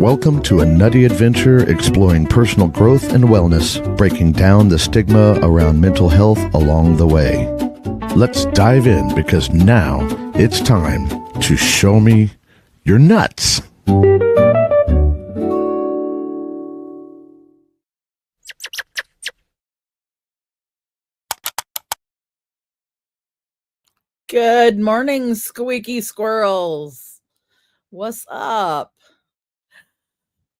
Welcome to a nutty adventure exploring personal growth and wellness, breaking down the stigma around mental health along the way. Let's dive in because now it's time to show me your nuts. Good morning, squeaky squirrels. What's up?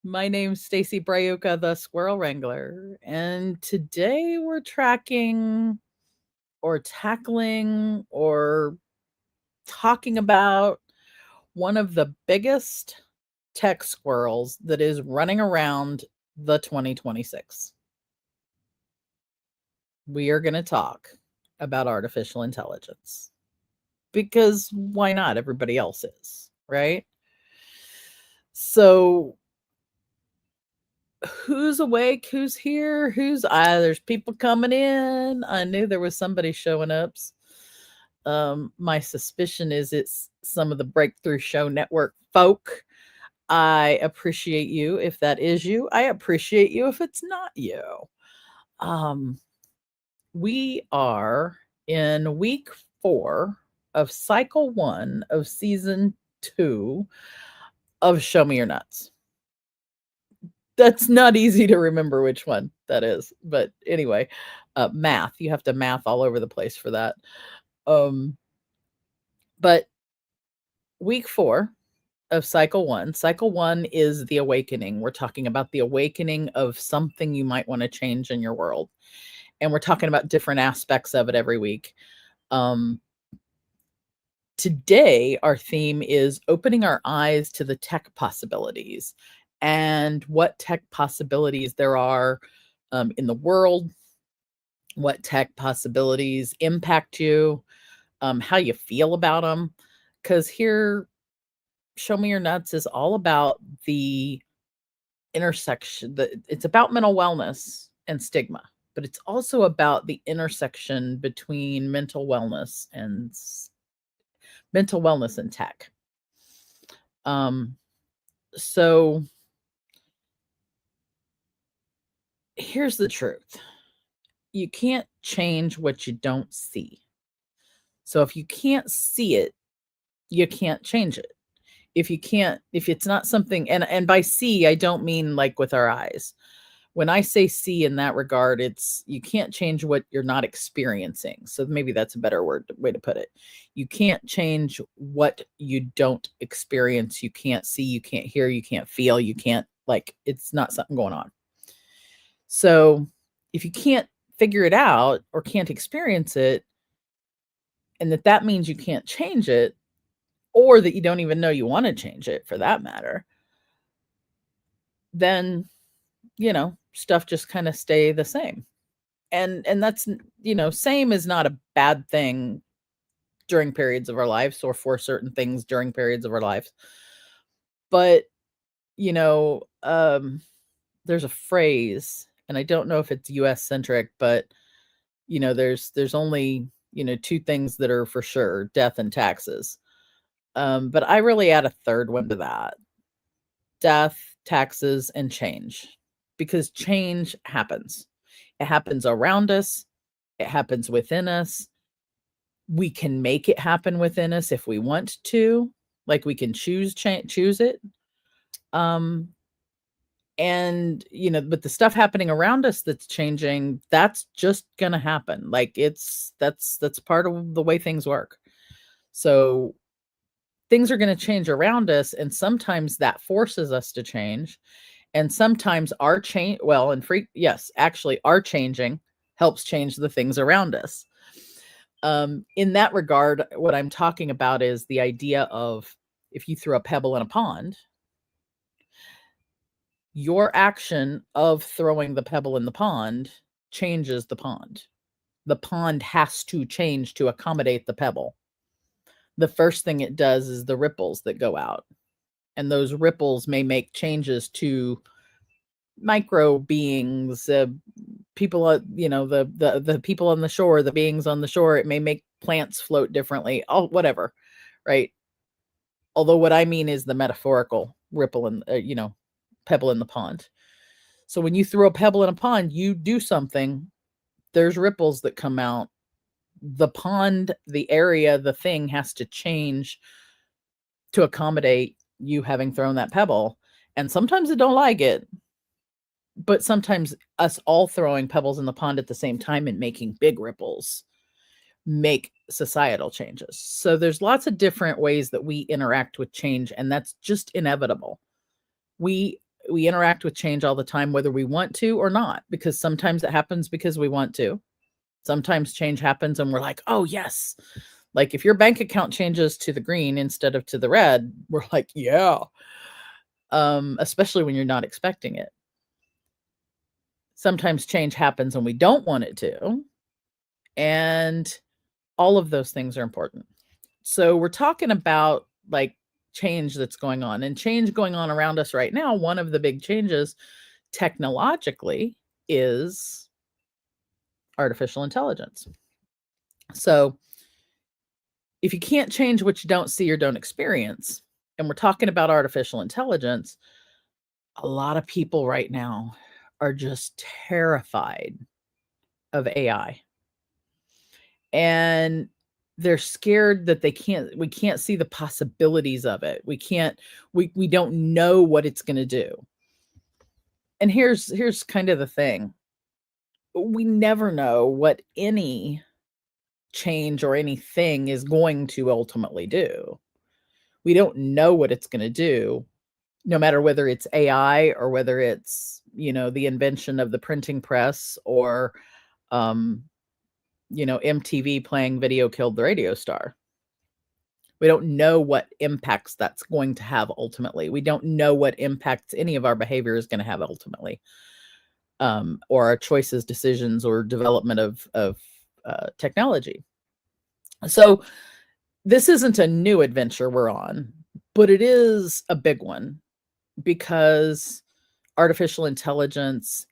My name's Stacy Braiuca, the Squirrel Wrangler, and today we're tracking or tackling or talking about one of the biggest tech squirrels that is running around the 2026. We are going to talk about artificial intelligence. Because why not? Everybody else is, right? So who's awake? Who's here? There's people coming in. I knew there was somebody showing up. My suspicion is it's some of the Breakthrough Show Network folk. I appreciate you if that is you. I appreciate you if it's not you. We are in week 4 of cycle 1 of season 2 of Show Me Your Nuts. That's not easy to remember which one that is. But anyway, math. You have to math all over the place for that. But week 4 of cycle 1. Cycle 1 is the awakening. We're talking about the awakening of something you might want to change in your world. And we're talking about different aspects of it every week. Today, our theme is opening our eyes to the tech possibilities and what tech possibilities there are in the world, what tech possibilities impact you, how you feel about them. Because here, Show Me Your Nuts is all about the intersection. It's about mental wellness and stigma, but it's also about the intersection between mental wellness and tech. So here's the truth. You can't change what you don't see. So if you can't see it, you can't change it. If it's not something, and by see, I don't mean like with our eyes. When I say see in that regard, it's you can't change what you're not experiencing. So maybe that's a better way to put it. You can't change what you don't experience. You can't see, you can't hear, you can't feel, you can't, it's not something going on. So if you can't figure it out or can't experience it, and that means you can't change it, or that you don't even know you want to change it for that matter, then, stuff just kind of stay the same. And that's, same is not a bad thing during periods of our lives or for certain things during periods of our lives. But, there's a phrase, and I don't know if it's US centric, but, there's only, 2 things that are for sure, death and taxes. But I really add a third one to that. Death, taxes, and change. Because change happens. It happens around us. It happens within us. We can make it happen within us if we want to, like we can choose it. And but the stuff happening around us that's changing, that's just gonna happen. Like that's part of the way things work. So things are going to change around us, and sometimes that forces us to change, and sometimes our change, well, and actually our changing helps change the things around us. In that regard, what I'm talking about is the idea of, if you throw a pebble in a pond, your action of throwing the pebble in the pond changes the pond. The pond has to change to accommodate the pebble. The first thing it does is the ripples that go out. And those ripples may make changes to micro beings, people, the people on the shore, the beings on the shore. It may make plants float differently. Oh, whatever, right? Although what I mean is the metaphorical ripple and pebble in the pond. So when you throw a pebble in a pond, you do something. There's ripples that come out. The pond, the area, the thing has to change to accommodate you having thrown that pebble. And sometimes it don't like it, but sometimes us all throwing pebbles in the pond at the same time and making big ripples make societal changes. So there's lots of different ways that we interact with change, and that's just inevitable. We interact with change all the time, whether we want to or not, because sometimes it happens because we want to. Sometimes change happens and we're like, oh yes. Like if your bank account changes to the green instead of to the red, we're like, yeah. Especially when you're not expecting it. Sometimes change happens and we don't want it to. And all of those things are important. So we're talking about like change that's going on, and change going on around us right now. One of the big changes technologically is artificial intelligence. So if you can't change what you don't see or don't experience, and we're talking about artificial intelligence, a lot of people right now are just terrified of AI. And they're scared that we can't see the possibilities of it. We don't know what it's going to do. And here's kind of the thing. We never know what any change or anything is going to ultimately do. We don't know what it's going to do, no matter whether it's AI or whether it's, the invention of the printing press or, MTV playing Video Killed the Radio Star. We don't know what impacts that's going to have ultimately. We don't know what impacts any of our behavior is going to have ultimately, or our choices, decisions, or development of technology. So this isn't a new adventure we're on, but it is a big one because artificial intelligence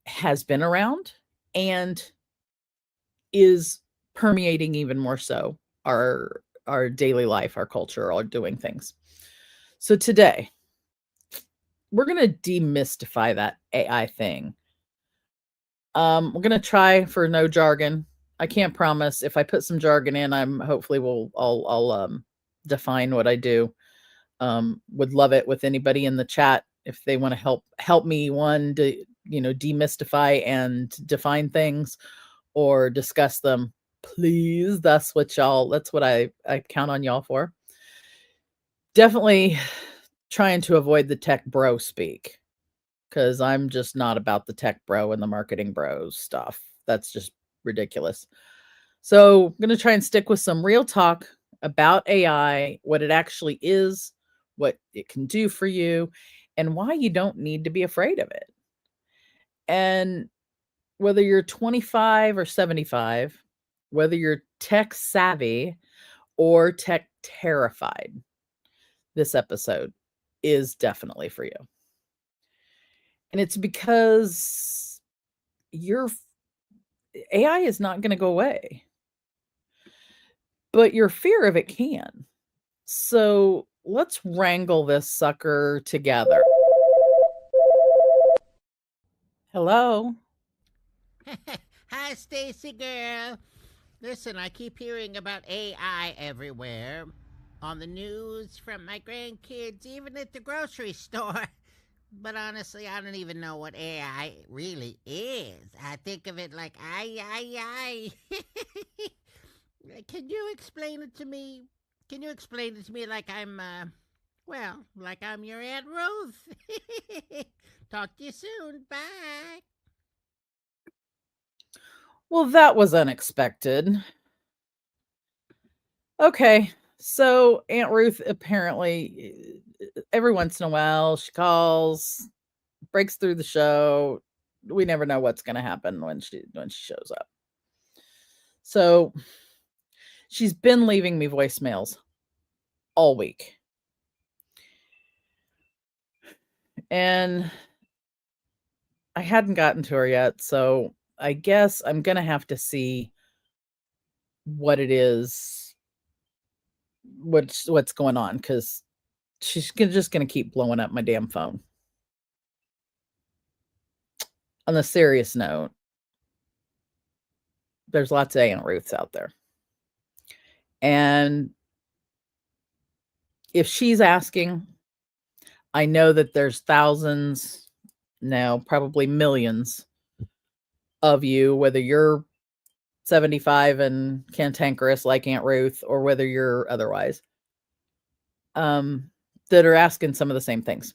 has been around and is permeating even more so our daily life, our culture, our doing things. So today, we're going to demystify that AI thing. We're going to try for no jargon. I can't promise. If I put some jargon in, I'll define what I do. Would love it with anybody in the chat if they want to help me to demystify and define things or discuss them. Please, that's what I count on y'all for. Definitely trying to avoid the tech bro speak, because I'm just not about the tech bro and the marketing bros stuff. That's just ridiculous. So I'm going to try and stick with some real talk about AI, what it actually is, what it can do for you, and why you don't need to be afraid of it. And whether you're 25 or 75, whether you're tech savvy or tech terrified, this episode is definitely for you. And it's because your AI is not going to go away, but your fear of it can. So let's wrangle this sucker together. Hello. Hi, Stacy girl. Listen, I keep hearing about AI everywhere. On the news, from my grandkids, even at the grocery store. But honestly, I don't even know what AI really is. I think of it like, I. Can you explain it to me? Can you explain it to me like I'm, well, like I'm your Aunt Ruth? Talk to you soon. Bye. Well, that was unexpected. Okay, so Aunt Ruth apparently every once in a while she calls, breaks through the show. We never know what's going to happen when she shows up. So she's been leaving me voicemails all week. And I hadn't gotten to her yet, so I guess I'm going to have to see what it is, what's going on, cuz she's just going to keep blowing up my damn phone. On the serious note, there's lots of Aunt Ruths out there. And if she's asking, I know that there's thousands, no, probably millions of you, whether you're 75 and cantankerous like Aunt Ruth or whether you're otherwise, that are asking some of the same things.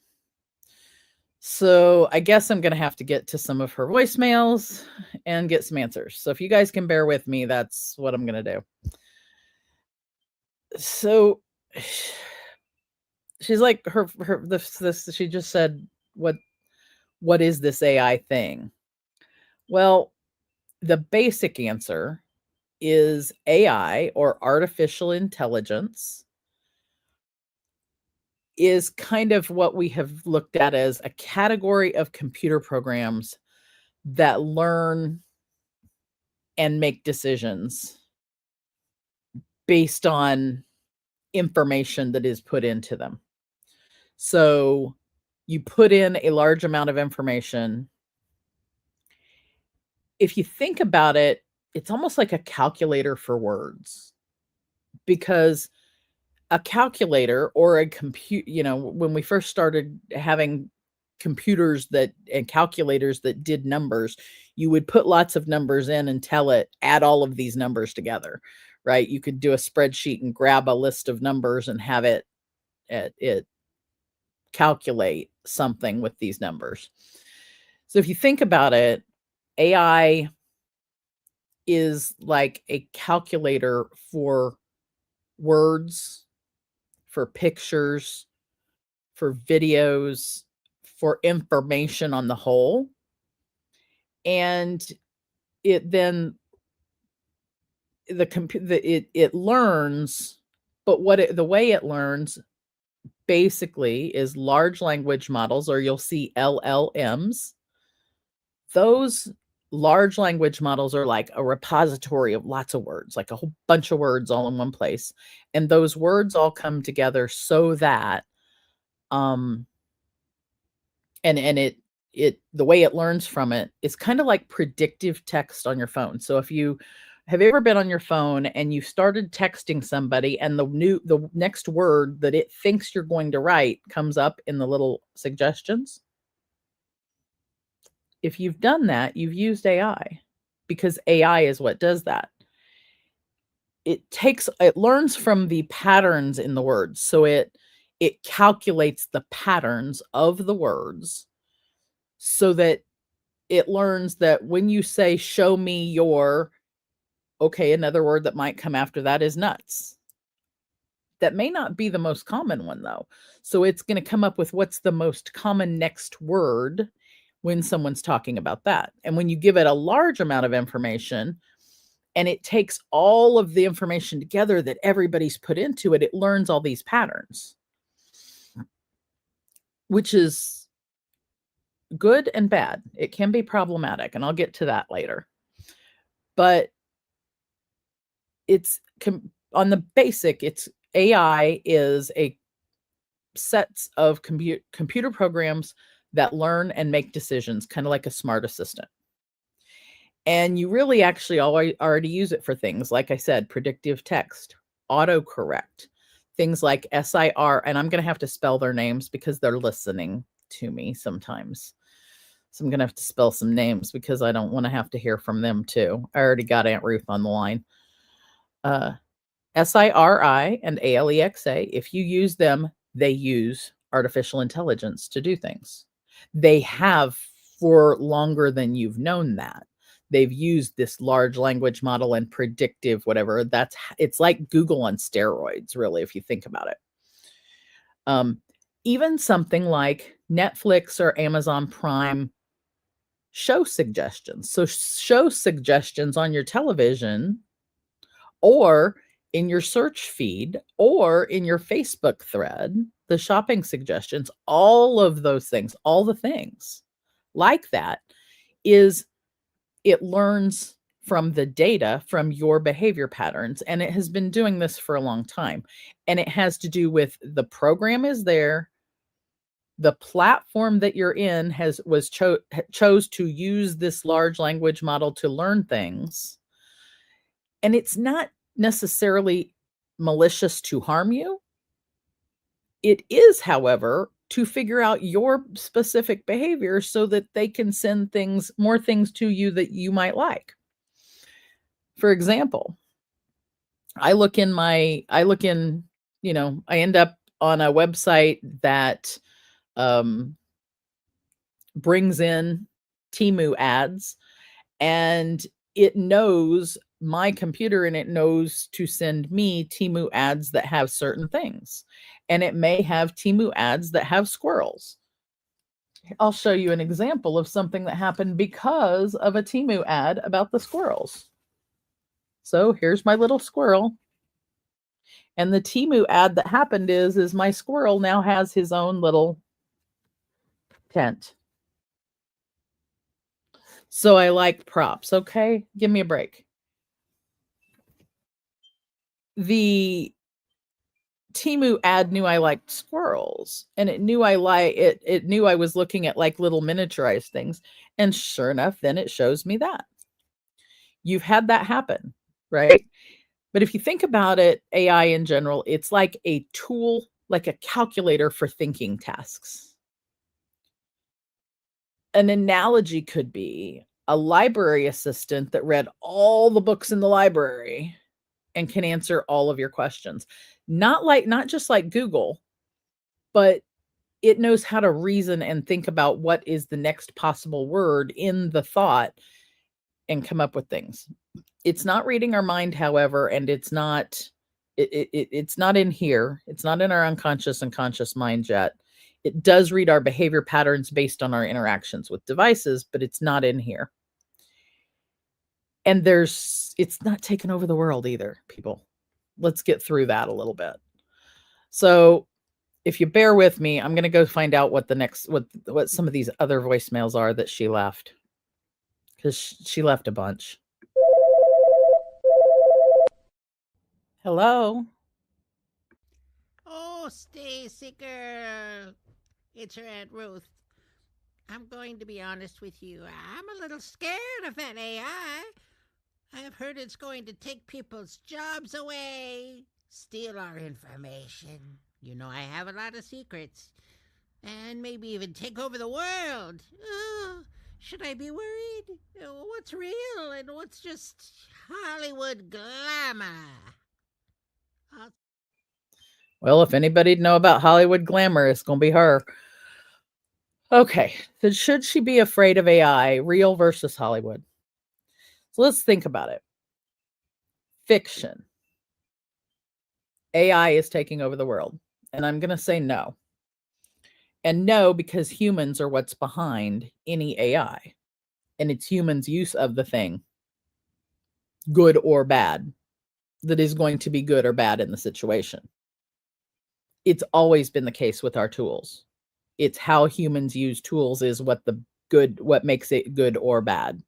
So I guess I'm going to have to get to some of her voicemails and get some answers. So if you guys can bear with me, that's what I'm going to do. So she's like she just said, what is this AI thing? Well, the basic answer is AI, or artificial intelligence, is kind of what we have looked at as a category of computer programs that learn and make decisions based on information that is put into them. So you put in a large amount of information. If you think about it, it's almost like a calculator for words, because a calculator or a compute, when we first started having computers and calculators that did numbers, you would put lots of numbers in and tell it, add all of these numbers together, right? You could do a spreadsheet and grab a list of numbers and have it calculate something with these numbers. So if you think about it, AI is like a calculator for words, for pictures, for videos, for information on the whole. And it then it learns, but the way it learns basically is large language models, or you'll see LLMs. Those large language models are like a repository of lots of words, like a whole bunch of words all in one place. And those words all come together so that and the way it learns from it is kind of like predictive text on your phone. So if you have ever been on your phone and you started texting somebody and the next word that it thinks you're going to write comes up in the little suggestions, if you've done that, you've used AI, because AI is what does that. It learns from the patterns in the words. So it calculates the patterns of the words so that it learns that when you say, show me your, okay, another word that might come after that is nuts. That may not be the most common one, though. So it's going to come up with what's the most common next word when someone's talking about that. And when you give it a large amount of information and it takes all of the information together that everybody's put into it, it learns all these patterns, which is good and bad. It can be problematic, and I'll get to that later. But it's on the basic, it's AI is a sets of computer programs that learn and make decisions, kind of like a smart assistant. And you really actually already use it for things, like I said, predictive text, autocorrect, things like SIR, and I'm going to have to spell their names because they're listening to me sometimes. So I'm going to have to spell some names because I don't want to have to hear from them too. I already got Aunt Ruth on the line. SIRI and ALEXA, if you use them, they use artificial intelligence to do things. They have for longer than you've known that. They've used this large language model and predictive whatever. It's like Google on steroids, really, if you think about it. Even something like Netflix or Amazon Prime show suggestions. So show suggestions on your television or in your search feed or in your Facebook thread, the shopping suggestions, all of those things, all the things like that is it learns from the data from your behavior patterns. And it has been doing this for a long time. And it has to do with the program is there. The platform that you're in chose to use this large language model to learn things. And it's not necessarily malicious to harm you. It is, however, to figure out your specific behavior so that they can send more things to you that you might like. For example, I end up on a website that brings in Temu ads, and it knows my computer and it knows to send me Temu ads that have certain things. And it may have Temu ads that have squirrels. I'll show you an example of something that happened because of a Temu ad about the squirrels. So here's my little squirrel. And the Temu ad that happened is my squirrel now has his own little tent. So I like props. Okay, give me a break. The Temu ad knew I liked squirrels, and it knew it knew I was looking at like little miniaturized things. And sure enough, then it shows me that. You've had that happen, right? But if you think about it, AI in general, it's like a tool, like a calculator for thinking tasks. An analogy could be a library assistant that read all the books in the library and can answer all of your questions. Not just like Google, but it knows how to reason and think about what is the next possible word in the thought and come up with things. It's not reading our mind, however, and it's not in here. It's not in our unconscious and conscious mind yet. It does read our behavior patterns based on our interactions with devices, but it's not in here. And it's not taken over the world either, people. Let's get through that a little bit. So if you bear with me, I'm going to go find out what what some of these other voicemails are that she left, because she left a bunch. Hello. Oh, Stacy girl. It's your Aunt Ruth. I'm going to be honest with you. I'm a little scared of that AI. I have heard it's going to take people's jobs away, steal our information. You know I have a lot of secrets. And maybe even take over the world. Should I be worried? What's real and what's just Hollywood glamour? Well, if anybody'd know about Hollywood glamour, it's going to be her. Okay, then should she be afraid of AI, real versus Hollywood? So let's think about it. Fiction. AI is taking over the world. And I'm going to say no. And no, because humans are what's behind any AI. And it's humans' use of the thing, good or bad, that is going to be good or bad in the situation. It's always been the case with our tools. It's how humans use tools is what makes it good or bad.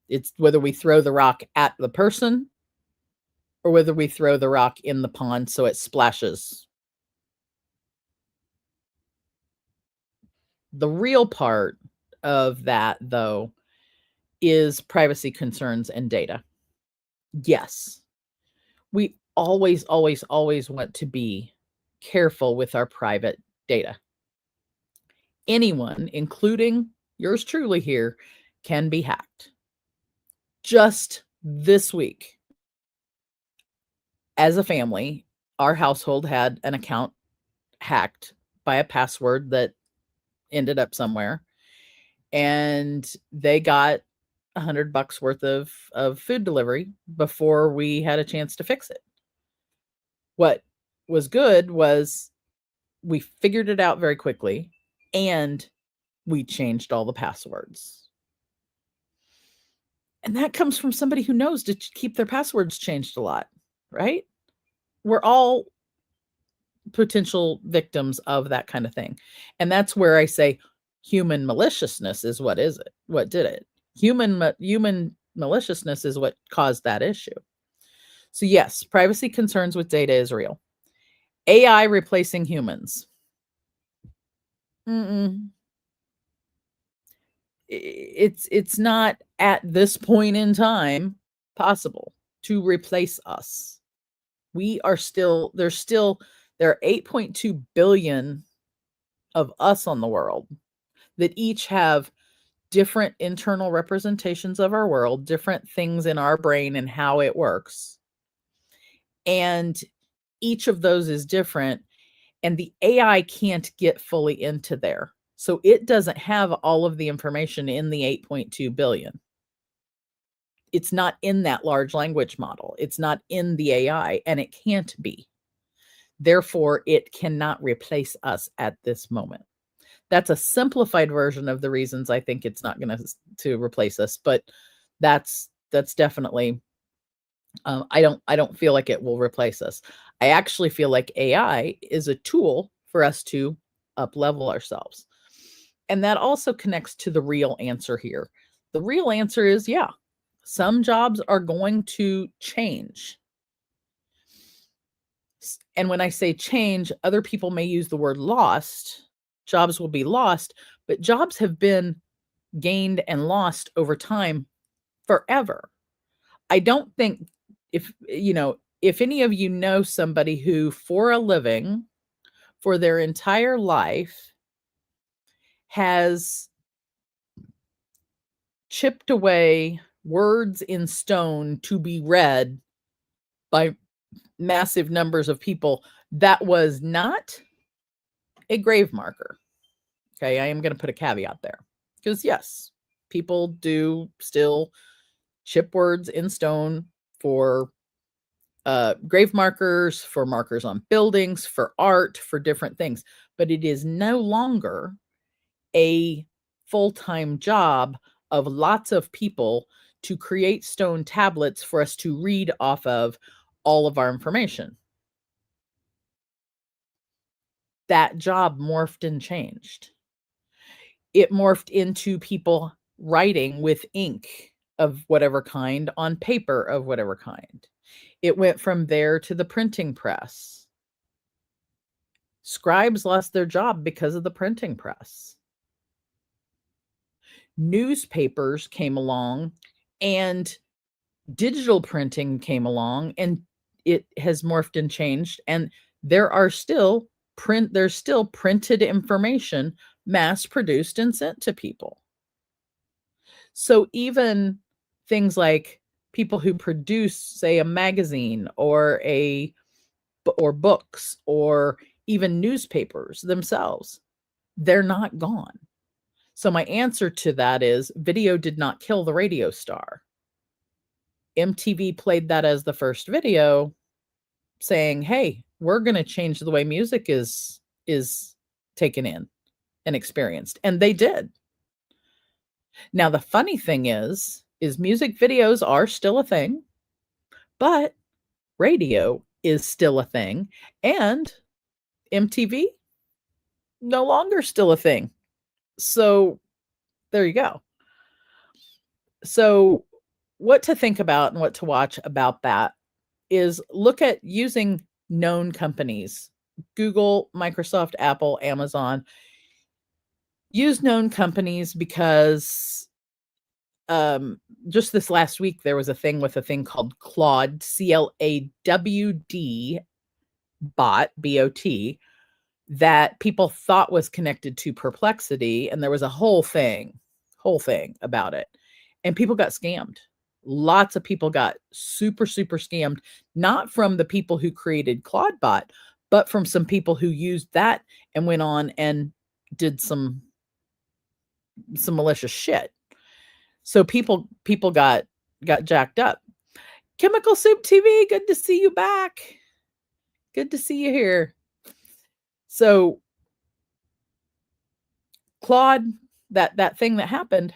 It's whether we throw the rock at the person or whether we throw the rock in the pond so it splashes. The real part of that, though, is privacy concerns and data. Yes, we always, always, always want to be careful with our private data. Anyone, including yours truly here, can be hacked. Just this week, as a family, our household had an account hacked by a password that ended up somewhere, and they got $100 worth of food delivery before we had a chance to fix it. What was good was we figured it out very quickly, and we changed all the passwords. And that comes from somebody who knows to keep their passwords changed a lot, right? We're all potential victims of that kind of thing. And that's where I say human maliciousness is what did it. Human maliciousness is what caused that issue. So yes, privacy concerns with data is real. AI replacing humans. It's not at this point in time possible to replace us. There are 8.2 billion of us on the world that each have different internal representations of our world, different things in our brain and how it works. And each of those is different, and the AI can't get fully into there. So it doesn't have all of the information in the 8.2 billion. It's not in that large language model. It's not in the AI, and it can't be. Therefore, it cannot replace us at this moment. That's a simplified version of the reasons I think it's not going to replace us, but that's definitely I don't feel like it will replace us. I actually feel like AI is a tool for us to up-level ourselves. And that also connects to the real answer here. The real answer is, yeah, some jobs are going to change. And when I say change, other people may use the word lost. Jobs will be lost, but jobs have been gained and lost over time forever. I don't think if any of you know somebody who for a living, for their entire life, has chipped away words in stone to be read by massive numbers of people, that was not a grave marker. Okay, I am going to put a caveat there, because yes, people do still chip words in stone for grave markers, for markers on buildings, for art, for different things, but it is no longer a full-time job of lots of people to create stone tablets for us to read off of all of our information. That job morphed and changed. It morphed into people writing with ink of whatever kind on paper of whatever kind. It went from there to the printing press. Scribes lost their job because of the printing press. Newspapers came along and digital printing came along, and it has morphed and changed. And there's still printed information mass produced and sent to people. So even things like people who produce, say, a magazine or books or even newspapers themselves, they're not gone. So my answer to that is video did not kill the radio star. MTV played that as the first video saying, hey, we're going to change the way music is taken in and experienced. And they did. Now, the funny thing is music videos are still a thing, but radio is still a thing, and MTV no longer still a thing. So there you go. So what to think about and what to watch about that is look at using known companies, Google, Microsoft, Apple, Amazon. Use known companies because just this last week, there was a thing with a thing called Claude, CLAWD bot, BOT, that people thought was connected to Perplexity. And there was a whole thing about it. And people got scammed. Lots of people got super, super scammed, not from the people who created Claude bot, but from some people who used that and went on and did some malicious shit. So people got jacked up. Chemical Soup TV, good to see you back. Good to see you here. So Claude, that thing that happened,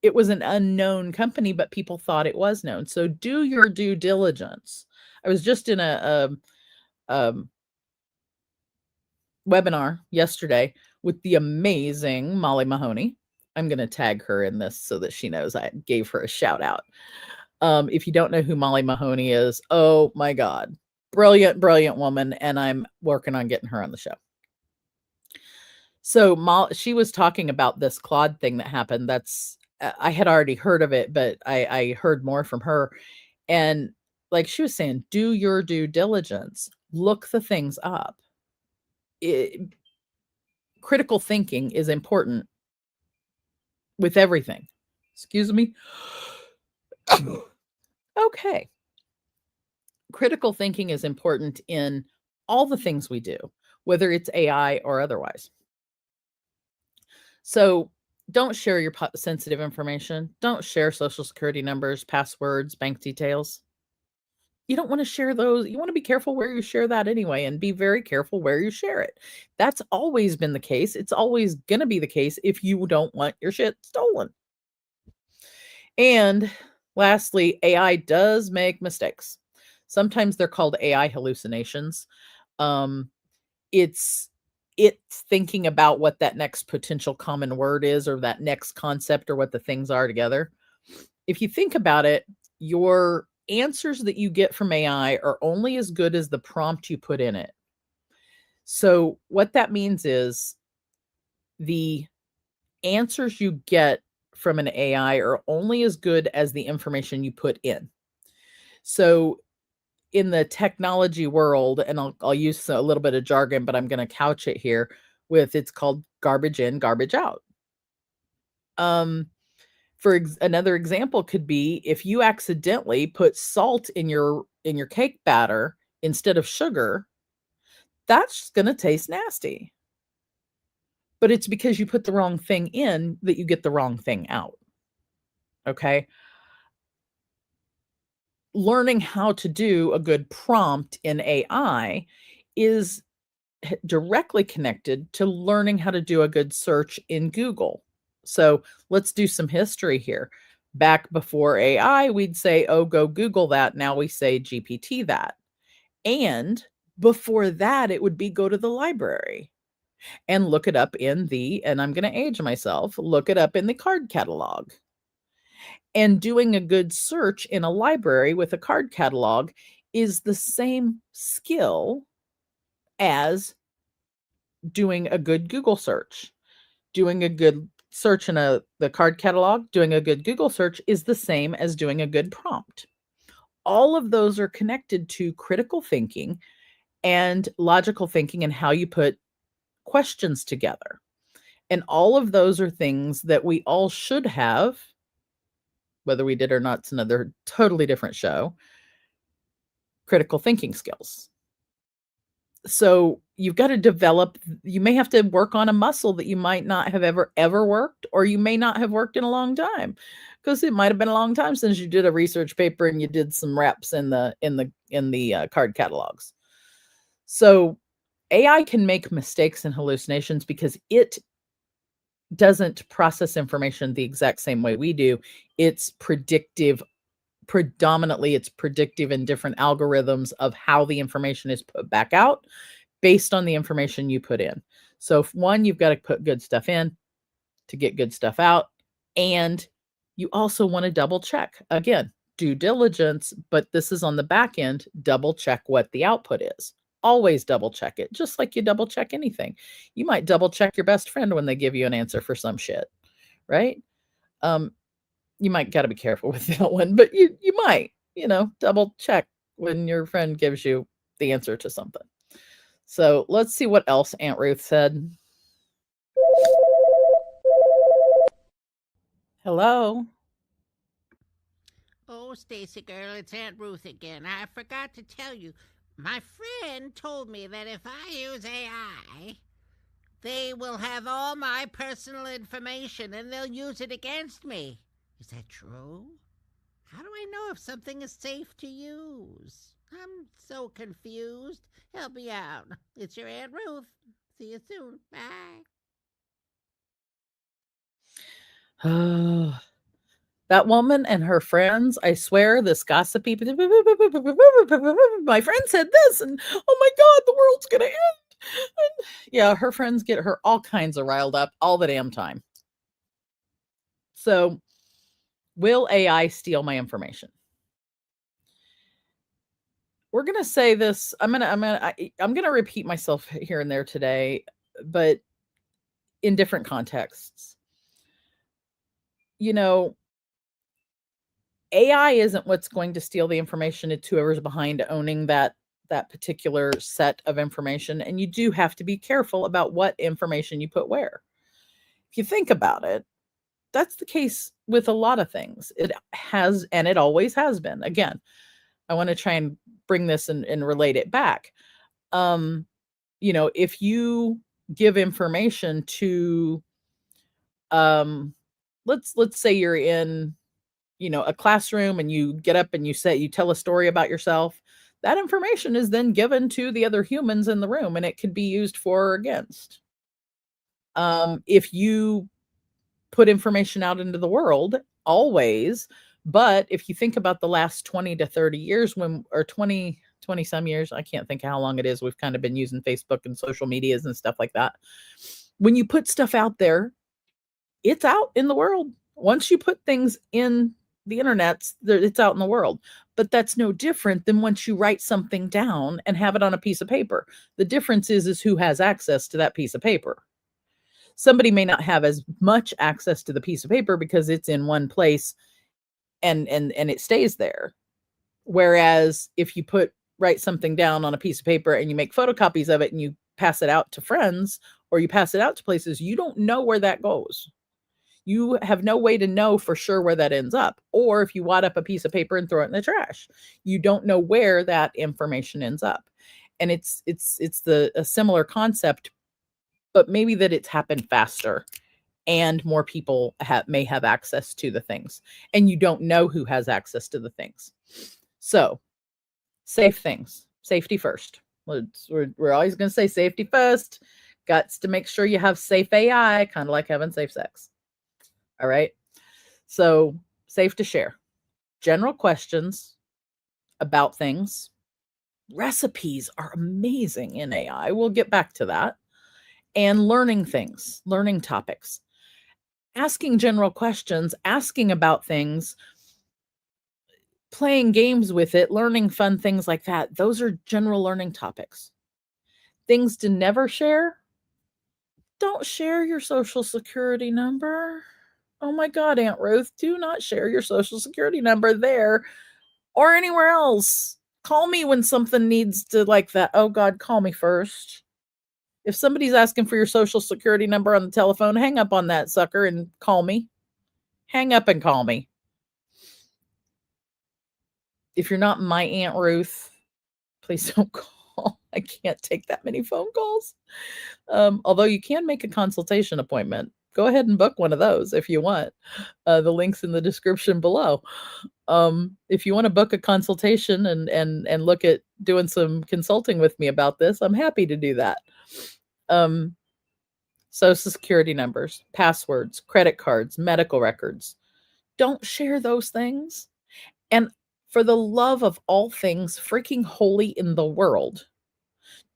it was an unknown company, but people thought it was known. So do your due diligence. I was just in a webinar yesterday with the amazing Molly Mahoney. I'm going to tag her in this so that she knows I gave her a shout out. If you don't know who Molly Mahoney is, oh my God, brilliant, brilliant woman. And I'm working on getting her on the show. So she was talking about this Claude thing that happened. I had already heard of it, but I heard more from her. And like she was saying, do your due diligence, look the things up. Critical thinking is important with everything. Excuse me. Okay. Critical thinking is important in all the things we do, whether it's AI or otherwise. So don't share your sensitive information. Don't share social security numbers, passwords, bank details. You don't want to share those. You want to be careful where you share that anyway, and be very careful where you share it. That's always been the case. It's always going to be the case if you don't want your shit stolen. And lastly, AI does make mistakes. Sometimes they're called AI hallucinations. It's thinking about what that next potential common word is, or that next concept, or what the things are together. If you think about it, your answers that you get from AI are only as good as the prompt you put in it. So what that means is the answers you get from an AI are only as good as the information you put in. So in the technology world, and I'll use a little bit of jargon, but I'm going to couch it here with, it's called garbage in, garbage out. Another example could be if you accidentally put salt in your cake batter instead of sugar, that's going to taste nasty. But it's because you put the wrong thing in that you get the wrong thing out. Okay. Learning how to do a good prompt in AI is directly connected to learning how to do a good search in Google. So let's do some history here. Back before AI, we'd say, oh, go Google that. Now we say GPT that. And before that, it would be go to the library and look it up in and I'm going to age myself, look it up in the card catalog. And doing a good search in a library with a card catalog is the same skill as doing a good Google search. Doing a good search in the card catalog, doing a good Google search is the same as doing a good prompt. All of those are connected to critical thinking and logical thinking and how you put questions together. And all of those are things that we all should have. Whether we did or not, it's another totally different show. Critical thinking skills. So you've got to develop, you may have to work on a muscle that you might not have ever worked, or you may not have worked in a long time, because it might have been a long time since you did a research paper and you did some reps in the card catalogs. So AI can make mistakes and hallucinations because it doesn't process information the exact same way we do. It's predictive. Predominantly, it's predictive in different algorithms of how the information is put back out based on the information you put in. So one, you've got to put good stuff in to get good stuff out. And you also want to double check. Again, due diligence, but this is on the back end, double check what the output is. Always double check it, just like you double check anything. You might double check your best friend when they give you an answer for some shit, right? You might got to be careful with that one, but you might, double check when your friend gives you the answer to something. So let's see what else Aunt Ruth said. Hello. Oh, Stacy girl, it's Aunt Ruth again. I forgot to tell you, my friend told me that if I use AI, they will have all my personal information and they'll use it against me. Is that true? How do I know if something is safe to use? I'm so confused. Help me out. It's your Aunt Ruth. See you soon. Bye. That woman and her friends, I swear, this gossipy. My friend said this, and oh my God, the world's gonna end. And yeah, her friends get her all kinds of riled up all the damn time. So, will AI steal my information? We're gonna say this. I'm gonna repeat myself here and there today, but in different contexts. AI isn't what's going to steal the information. It's whoever's behind owning that particular set of information. And you do have to be careful about what information you put where. If you think about it, that's the case with a lot of things. It has, and it always has been. Again, I want to try and bring this and relate it back. If you give information to, let's say you're in, a classroom and you get up and you tell a story about yourself, that information is then given to the other humans in the room and it could be used for or against. If you put information out into the world, always, but if you think about the last 20 to 30 years or 20 some years, I can't think how long it is. We've kind of been using Facebook and social medias and stuff like that. When you put stuff out there, it's out in the world. Once you put things in the internet, it's out in the world. But that's no different than once you write something down and have it on a piece of paper. The difference is who has access to that piece of paper. Somebody may not have as much access to the piece of paper because it's in one place and it stays there. Whereas if you write something down on a piece of paper and you make photocopies of it and you pass it out to friends or you pass it out to places, you don't know where that goes. You have no way to know for sure where that ends up. Or if you wad up a piece of paper and throw it in the trash, you don't know where that information ends up. And it's a similar concept, but maybe that it's happened faster and more people may have access to the things and you don't know who has access to the things. So safe things, safety first. We're always going to say safety first. Guts to make sure you have safe AI, kind of like having safe sex. All right. So safe to share. General questions about things. Recipes are amazing in AI. We'll get back to that. And learning things, learning topics. Asking general questions, asking about things, playing games with it, learning fun things like that. Those are general learning topics. Things to never share. Don't share your social security number. Oh my God, Aunt Ruth, do not share your social security number there or anywhere else. Call me when something needs to like that. Oh God, call me first. If somebody's asking for your social security number on the telephone, hang up on that sucker and call me. Hang up and call me. If you're not my Aunt Ruth, please don't call. I can't take that many phone calls. Although you can make a consultation appointment. Go ahead and book one of those if you want. The link's in the description below. If you want to book a consultation and look at doing some consulting with me about this, I'm happy to do that. Social security numbers, passwords, credit cards, medical records. Don't share those things. And for the love of all things freaking holy in the world,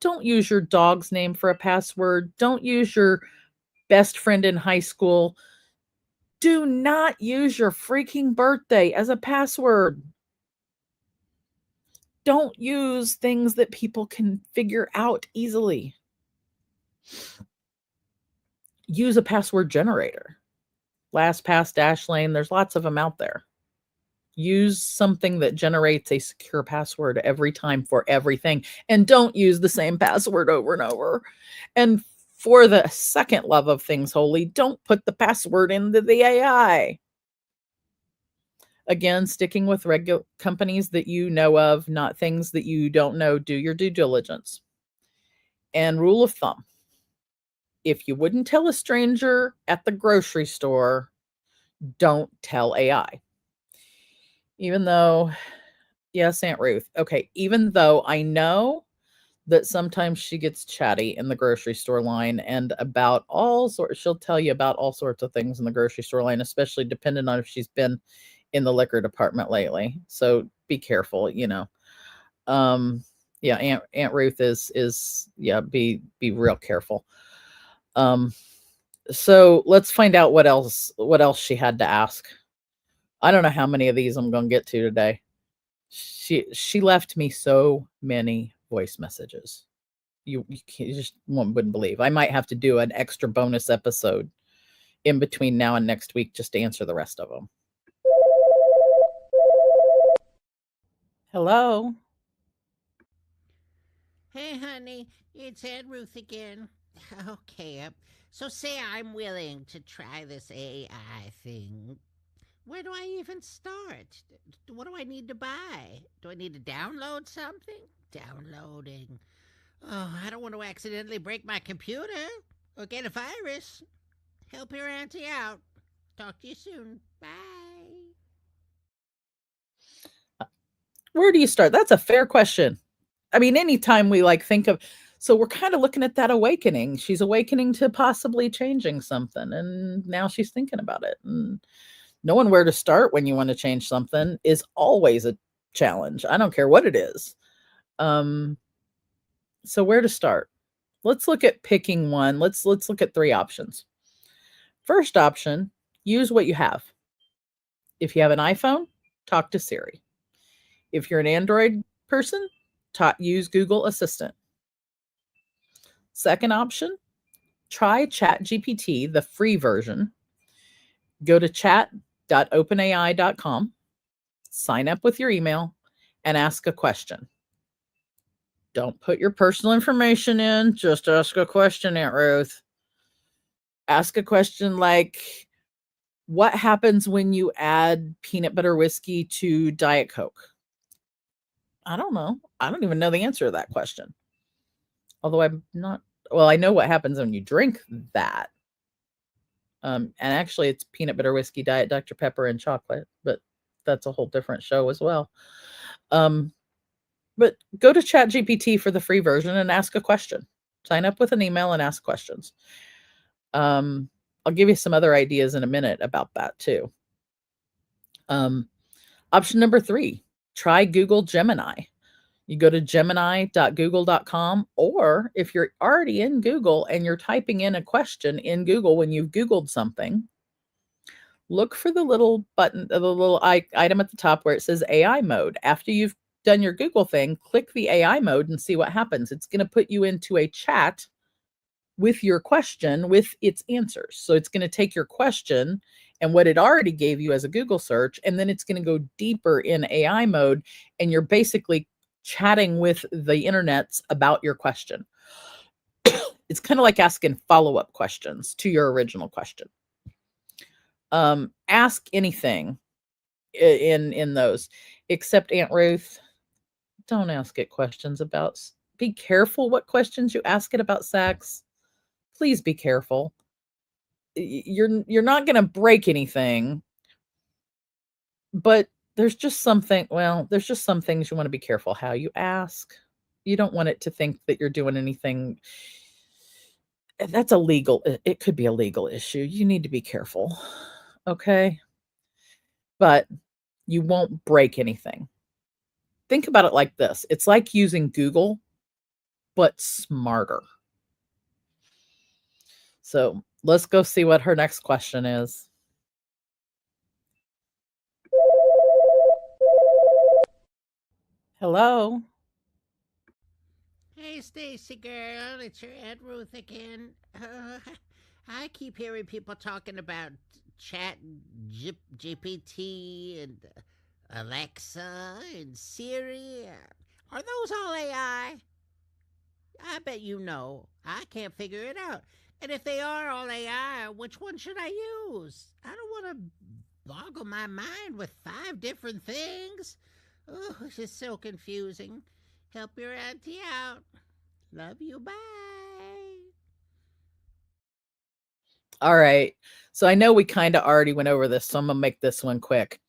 don't use your dog's name for a password. Don't use your best friend in high school. Do not use your freaking birthday as a password. Don't use things that people can figure out easily. Use a password generator LastPass, Dashlane, there's lots of them out there. Use something that generates a secure password every time for everything, and don't use the same password over and over. And for the second love of things holy, don't put the password into the AI. Again, sticking with regular companies that you know of, not things that you don't know. Do your due diligence. And rule of thumb, if you wouldn't tell a stranger at the grocery store, don't tell AI. Even though, yes, Aunt Ruth. Okay, even though I know that sometimes she gets chatty in the grocery store line and about all sorts, she'll tell you about all sorts of things in the grocery store line, especially depending on if she's been in the liquor department lately. So be careful, you know. Yeah, Aunt Ruth is yeah, be real careful. So let's find out what else she had to ask. I don't know how many of these I'm going to get to today. She left me so many voice messages. You just wouldn't believe. I might have to do an extra bonus episode in between now and next week just to answer the rest of them. Hello. Hey, honey, it's Aunt Ruth again. Okay, so say I'm willing to try this AI thing. Where do I even start? What do I need to buy? Do I need to download something? Downloading. Oh, I don't want to accidentally break my computer or get a virus. Help your auntie out. Talk to you soon. Bye. Where do you start? That's a fair question. I mean, anytime we think of, so we're kind of looking at that awakening. She's awakening to possibly changing something, and now she's thinking about it. And knowing where to start when you want to change something is always a challenge. I don't care what it is. So where to start? Let's look at picking one. Let's look at 3 options. First option, use what you have. If you have an iPhone, talk to Siri. If you're an Android person, use Google Assistant. Second option, try ChatGPT, the free version. Go to chat.openai.com, sign up with your email, and ask a question. Don't put your personal information in, just ask a question, Aunt Ruth. Ask a question like, what happens when you add peanut butter whiskey to Diet Coke? I don't know. I don't even know the answer to that question. Although I'm not, well, I know what happens when you drink that. And actually, it's peanut butter whiskey, Diet Dr. Pepper, and chocolate, but that's a whole different show as well. But go to ChatGPT for the free version and ask a question. Sign up with an email and ask questions. I'll give you some other ideas in a minute about that too. Option number 3, try Google Gemini. You go to gemini.google.com, or if you're already in Google and you're typing in a question in Google when you've Googled something, look for the little button, the little item at the top where it says AI mode. After you've done your Google thing, click the AI mode and see what happens. It's going to put you into a chat with your question with its answers. So it's going to take your question and what it already gave you as a Google search, and then it's going to go deeper in AI mode, and you're basically chatting with the internets about your question. It's kind of like asking follow-up questions to your original question. Ask anything in those, except Aunt Ruth, don't ask it questions about, be careful what questions you ask it about sex. Please be careful. You're not going to break anything, but there's just some things you want to be careful how you ask. You don't want it to think that you're doing anything that's illegal. It could be a legal issue. You need to be careful. Okay? But you won't break anything. Think about it like this. It's like using Google, but smarter. So let's go see what her next question is. Hello. Hey, Stacy girl, it's your Aunt Ruth again. I keep hearing people talking about Chat GPT and Alexa and Siri. Are those all AI? I bet you know. I can't figure it out. And if they are all AI, which one should I use? I don't want to boggle my mind with 5 different things. Oh, this is so confusing. Help your auntie out. Love you. Bye. All right. So I know we kind of already went over this, so I'm going to make this one quick.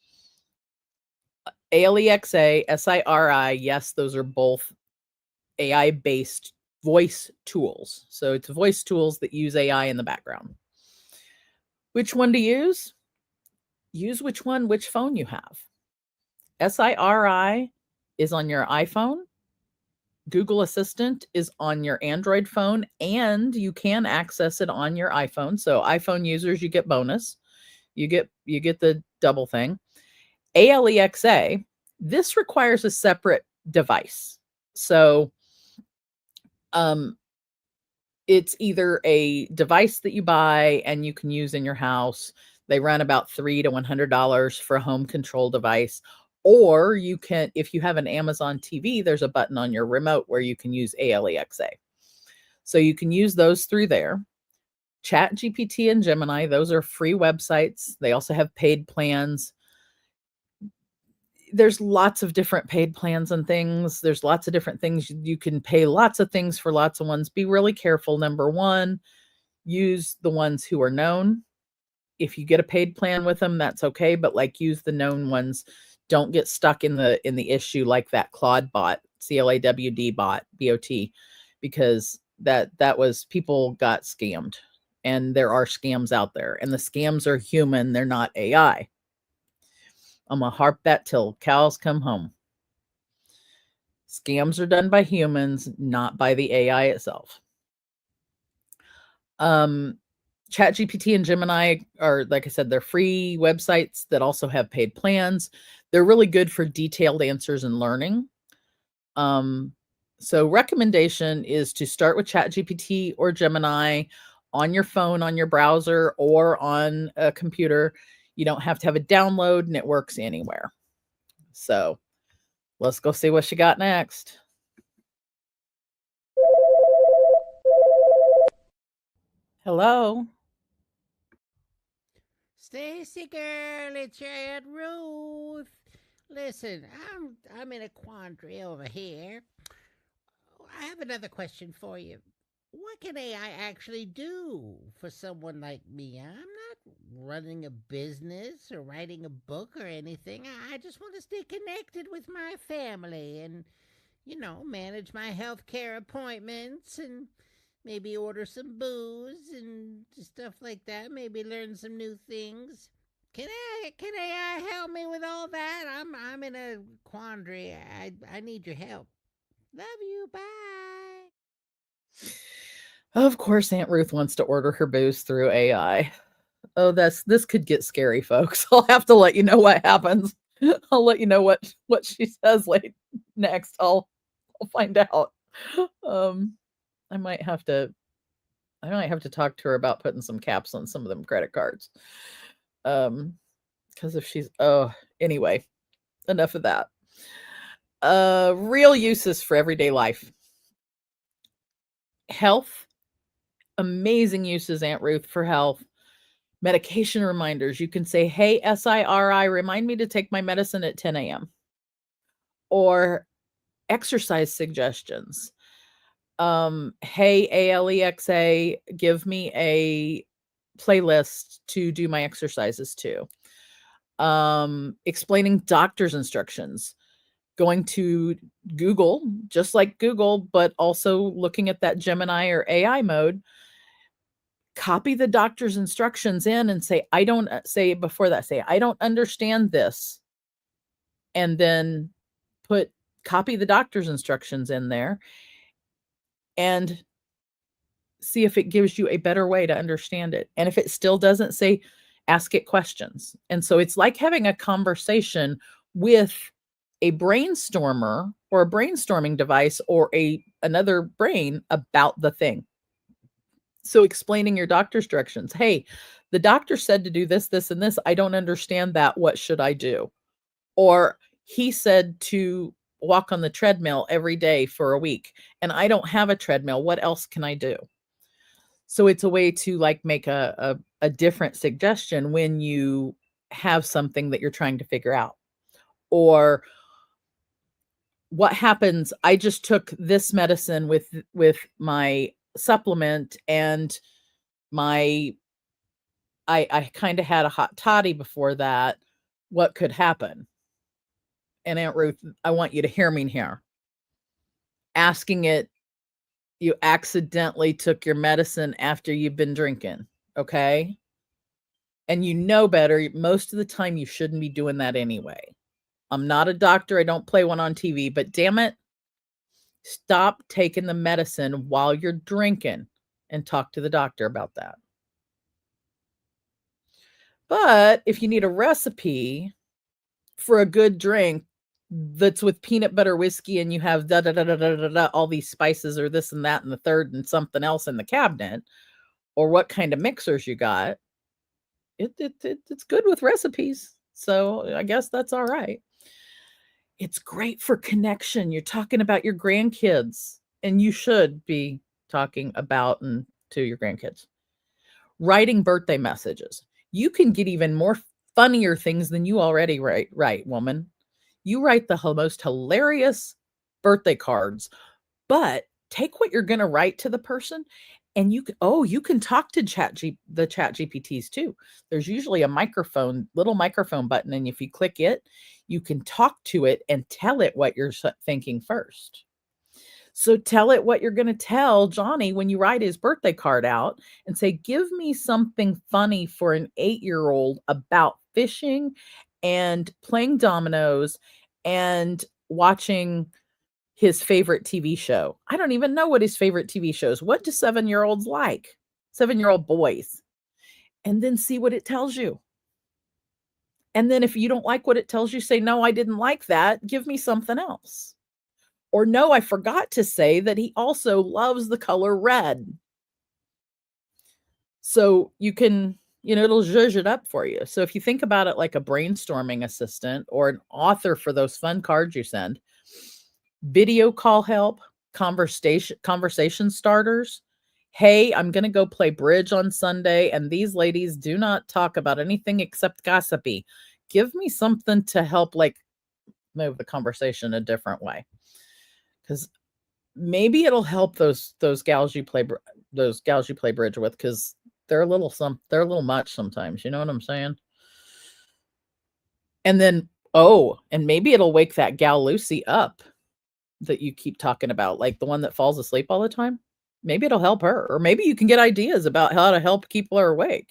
Alexa, SIRI, yes, those are both AI-based voice tools. So it's voice tools that use AI in the background. Which one to use? Use which phone you have. SIRI is on your iPhone. Google Assistant is on your Android phone, and you can access it on your iPhone. So iPhone users, you get bonus. You get the double thing. Alexa, this requires a separate device. So it's either a device that you buy and you can use in your house. They run about $300 to $100 for a home control device. Or you can, if you have an Amazon TV, there's a button on your remote where you can use Alexa. So you can use those through there. Chat GPT and Gemini, those are free websites. They also have paid plans. There's lots of different paid plans and things. There's lots of different things. You can pay lots of things for lots of ones. Be really careful. Number one, use the ones who are known. If you get a paid plan with them, that's okay. But like, use the known ones. Don't get stuck in the issue like that Claude bot, CLAWD bot, BOT, because that was, people got scammed, and there are scams out there, and the scams are human. They're not AI. I'm going to harp that till cows come home. Scams are done by humans, not by the AI itself. ChatGPT and Gemini are, like I said, they're free websites that also have paid plans. They're really good for detailed answers and learning. So recommendation is to start with ChatGPT or Gemini on your phone, on your browser, or on a computer. You don't have to have a download, and it works anywhere. So let's go see what she got next. Hello. Stacy girl, it's your Aunt Ruth. Listen, I'm in a quandary over here. I have another question for you. What can AI actually do for someone like me? I'm not running a business or writing a book or anything. I just want to stay connected with my family and, manage my healthcare appointments and maybe order some booze and stuff like that. Maybe learn some new things. Can AI help me with all that? I'm in a quandary. I need your help. Love you. Bye. Of course, Aunt Ruth wants to order her booze through AI. Oh, this could get scary, folks. I'll have to let you know what happens. I'll let you know what she says next. I'll find out. I might have to talk to her about putting some caps on some of them credit cards. Because if she's anyway, enough of that. Real uses for everyday life. Health. Amazing uses, Aunt Ruth, for health. Medication reminders. You can say, hey, SIRI, remind me to take my medicine at 10 a.m. Or exercise suggestions. Hey, Alexa, give me a playlist to do my exercises to. Explaining doctor's instructions. Going to Google, just like Google, but also looking at that Gemini or AI mode. Copy the doctor's instructions in and say, I don't understand this. And then copy the doctor's instructions in there and see if it gives you a better way to understand it. And if it still doesn't, say, ask it questions. And so it's like having a conversation with a brainstormer or a brainstorming device or another brain about the thing. So explaining your doctor's directions. Hey, The doctor said to do this, this, and this. I don't understand that. What should I do? Or he said to walk on the treadmill every day for a week, and I don't have a treadmill. What else can I do? So it's a way to like make a different suggestion when you have something that you're trying to figure out. Or what happens, I just took this medicine with my supplement, and I kind of had a hot toddy before that. What could happen? And Aunt Ruth, I want you to hear me here. Asking it, you accidentally took your medicine after you've been drinking, okay? And you know better. Most of the time, you shouldn't be doing that anyway. I'm not a doctor. I don't play one on TV, but damn it, stop taking the medicine while you're drinking and talk to the doctor about that. But if you need a recipe for a good drink that's with peanut butter whiskey, and you have all these spices or this and that and the third and something else in the cabinet, or what kind of mixers you got, it's good with recipes. So I guess that's all right. It's great for connection. You're talking about your grandkids, and you should be talking about and to your grandkids. Writing birthday messages. You can get even more funnier things than you already write, woman. You write the most hilarious birthday cards, but take what you're going to write to the person, and you can talk to the chat GPTs too. There's usually a little microphone button, and if you click it, you can talk to it and tell it what you're thinking first. So tell it what you're going to tell Johnny when you write his birthday card out, and say, give me something funny for an 8-year-old about fishing and playing dominoes and watching his favorite TV show. I don't even know what his favorite TV show is. What do 7-year-olds like? 7-year-old boys. And then see what it tells you. And then if you don't like what it tells you, say, no, I didn't like that. Give me something else. Or no, I forgot to say that he also loves the color red. So you can, it'll zhuzh it up for you. So if you think about it like a brainstorming assistant or an author for those fun cards you send, video call help, conversation starters. Hey, I'm going to go play bridge on Sunday, and these ladies do not talk about anything except gossipy. Give me something to help like move the conversation a different way. Because maybe it'll help those gals you play bridge with, because they're a little much sometimes. You know what I'm saying? And then, and maybe it'll wake that gal Lucy up that you keep talking about, like the one that falls asleep all the time. Maybe it'll help her, or maybe you can get ideas about how to help keep her awake.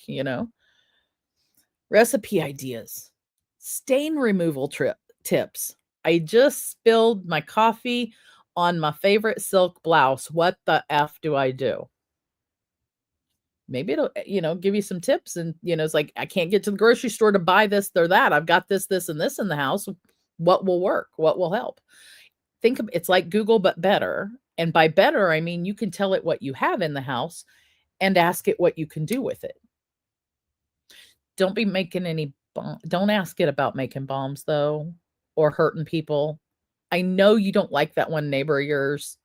Recipe ideas, stain removal tips. I just spilled my coffee on my favorite silk blouse. What the F do I do? Maybe it'll, give you some tips, and, it's like, I can't get to the grocery store to buy this or that. I've got this, and this in the house. What will work? What will help? Think of it's like Google, but better. And by better, I mean, you can tell it what you have in the house and ask it what you can do with it. Don't be making don't ask it about making bombs though, or hurting people. I know you don't like that one neighbor of yours,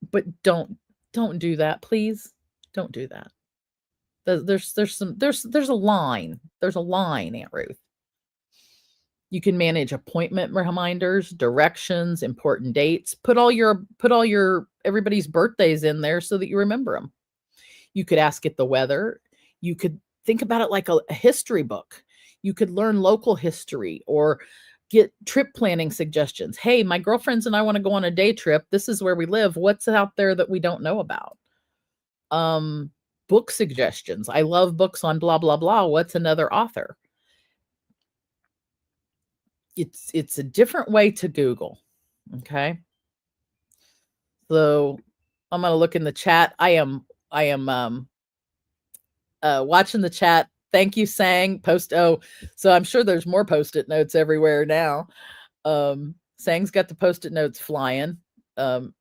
but don't do that, please. Don't do that. There's a line. There's a line, Aunt Ruth. You can manage appointment reminders, directions, important dates. Put all your everybody's birthdays in there so that you remember them. You could ask it the weather. You could think about it like a history book. You could learn local history or get trip planning suggestions. Hey, my girlfriends and I want to go on a day trip. This is where we live. What's out there that we don't know about? Book suggestions. I love books on blah, blah, blah. What's another author? It's a different way to Google. Okay. So I'm going to look in the chat. I am watching the chat. Thank you, Sang. So I'm sure there's more Post-it notes everywhere now. Sang's got the Post-it notes flying. Aunt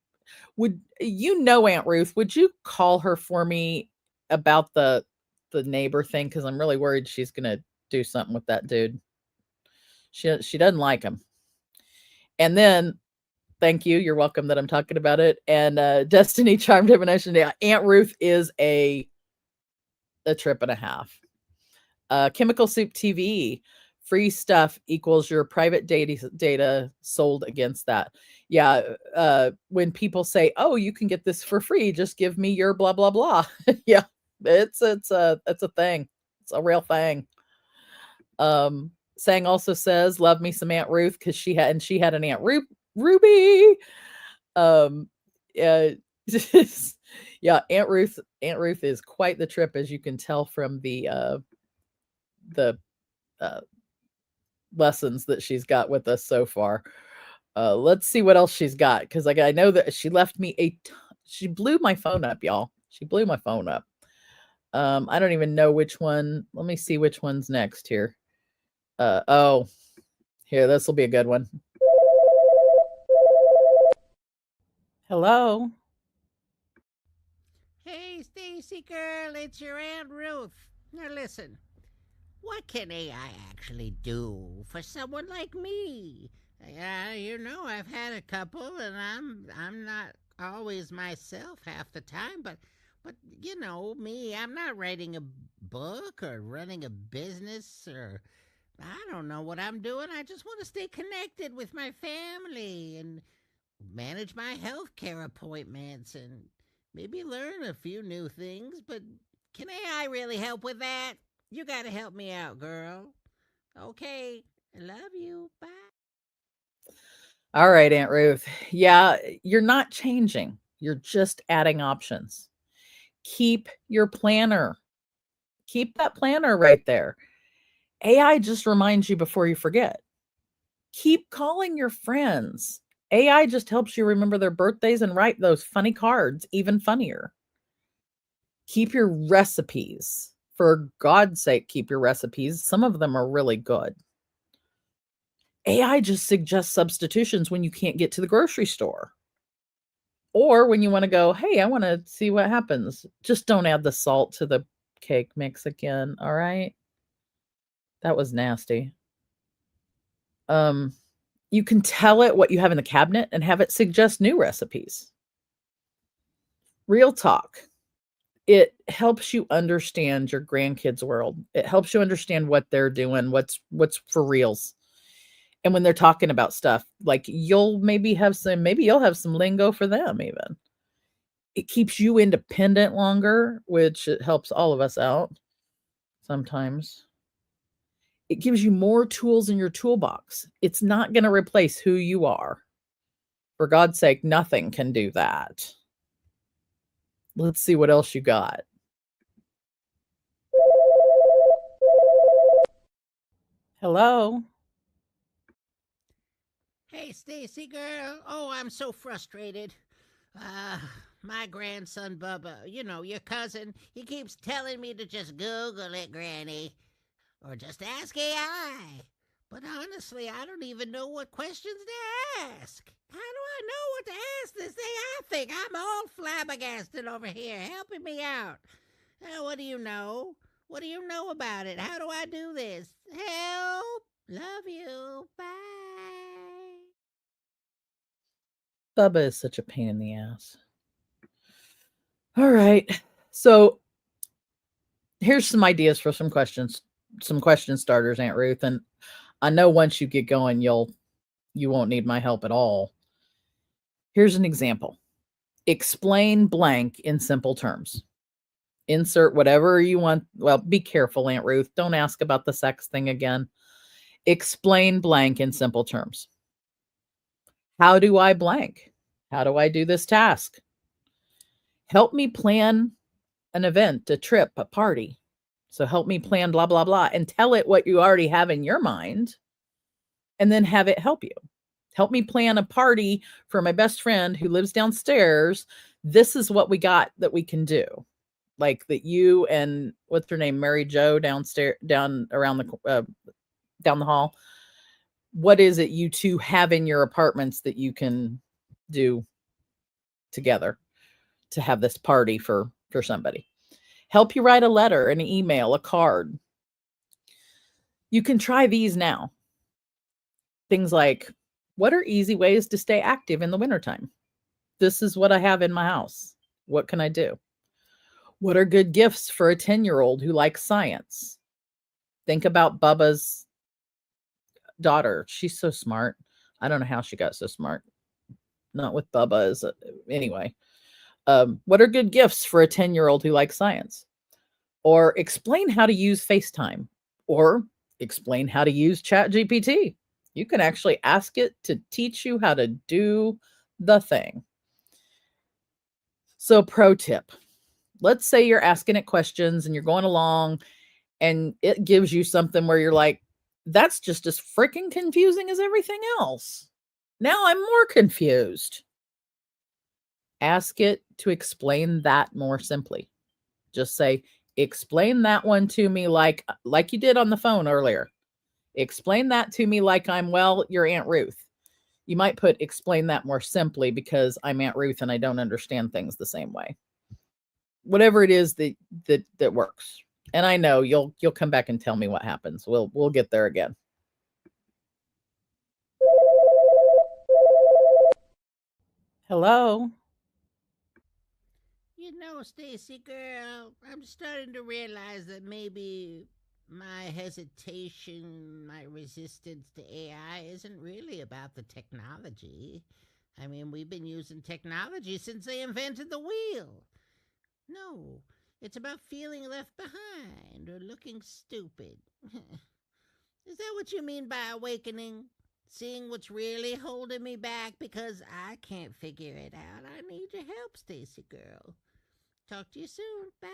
Ruth, would you call her for me about the the neighbor thing because I'm really worried she's gonna do something with that dude. She doesn't like him. And then, thank you. You're welcome that I'm talking about it. And Destiny Charmed Divination. Yeah, Aunt Ruth is a trip and a half. Chemical Soup TV. Free stuff equals your private data sold against that. Yeah. When people say, "Oh, you can get this for free, just give me your blah blah blah." Yeah, it's a thing. It's a real thing. Sang also says, "Love me some Aunt Ruth," because she had an Aunt Ruby. Yeah, yeah. Aunt Ruth is quite the trip, as you can tell from the lessons that she's got with us so far. Let's see what else she's got, because I know that she left me she blew my phone up, y'all. She blew my phone up. I don't even know which one. Let me see which one's next here. Oh, here, this will be a good one. Hello. Hey, Stacy girl, it's your Aunt Ruth. Now listen, what can AI actually do for someone like me? I've had a couple, and I'm not always myself half the time, but you know me, I'm not writing a book or running a business, or I don't know what I'm doing. I just want to stay connected with my family and manage my healthcare appointments and maybe learn a few new things. But can AI really help with that? You gotta help me out, girl. Okay, I love you. Bye. All right, Aunt Ruth. Yeah, you're not changing. You're just adding options. Keep your planner. Keep that planner right there. AI just reminds you before you forget. Keep calling your friends. AI just helps you remember their birthdays and write those funny cards even funnier. Keep your recipes. For God's sake, keep your recipes. Some of them are really good. AI just suggests substitutions when you can't get to the grocery store. Or when you want to go, hey, I want to see what happens. Just don't add the salt to the cake mix again, all right? That was nasty. You can tell it what you have in the cabinet and have it suggest new recipes. Real talk. It helps you understand your grandkids' world. It helps you understand what they're doing, what's for reals. And when they're talking about stuff, like you'll have some lingo for them even. It keeps you independent longer, which it helps all of us out sometimes. It gives you more tools in your toolbox. It's not going to replace who you are. For God's sake, nothing can do that. Let's see what else you got. Hello. Hey, Stacy girl. Oh, I'm so frustrated. My grandson Bubba, you know, your cousin, he keeps telling me to just Google it, Granny, or just ask AI. But honestly, I don't even know what questions to ask. How do I know what to ask this AI thing? I'm all flabbergasted over here, helping me out. What do you know? What do you know about it? How do I do this? Help! Love you. Bye. Bubba is such a pain in the ass. All right. So here's some ideas for some question starters, Aunt Ruth. And I know once you get going, you won't need my help at all. Here's an example. Explain blank in simple terms. Insert whatever you want. Well, be careful, Aunt Ruth. Don't ask about the sex thing again. Explain blank in simple terms. How do I blank? How do I do this task? Help me plan an event, a trip, a party. So help me plan blah, blah, blah, and tell it what you already have in your mind, and then have it help you. Help me plan a party for my best friend who lives downstairs. This is what we got that we can do. Like that you and what's her name, Mary Jo down the hall. What is it you two have in your apartments that you can do together to have this party for somebody? help you write a letter, an email, a card. You can try these now. Things like, what are easy ways to stay active in the wintertime? This is what I have in my house. What can I do? What are good gifts for a 10-year-old who likes science? Think about Bubba's daughter. She's so smart. I don't know how she got so smart. Not with Bubba. Anyway. What are good gifts for a 10-year-old who likes science? Or explain how to use FaceTime. Or explain how to use ChatGPT. You can actually ask it to teach you how to do the thing. So, pro tip. Let's say you're asking it questions and you're going along and it gives you something where you're like, that's just as freaking confusing as everything else. Now I'm more confused. Ask it to explain that more simply. Just say, explain that one to me like you did on the phone earlier. Explain that to me like I'm, well, your Aunt Ruth. You might put explain that more simply because I'm Aunt Ruth and I don't understand things the same way. Whatever it is that works. And I know you'll come back and tell me what happens. We'll get there again. Hello. You know, Stacy girl, I'm starting to realize that maybe my hesitation, my resistance to AI isn't really about the technology. I mean, we've been using technology since they invented the wheel. No, it's about feeling left behind or looking stupid. Is that what you mean by awakening? Seeing what's really holding me back because I can't figure it out. I need your help, Stacy girl. Talk to you soon. Bye.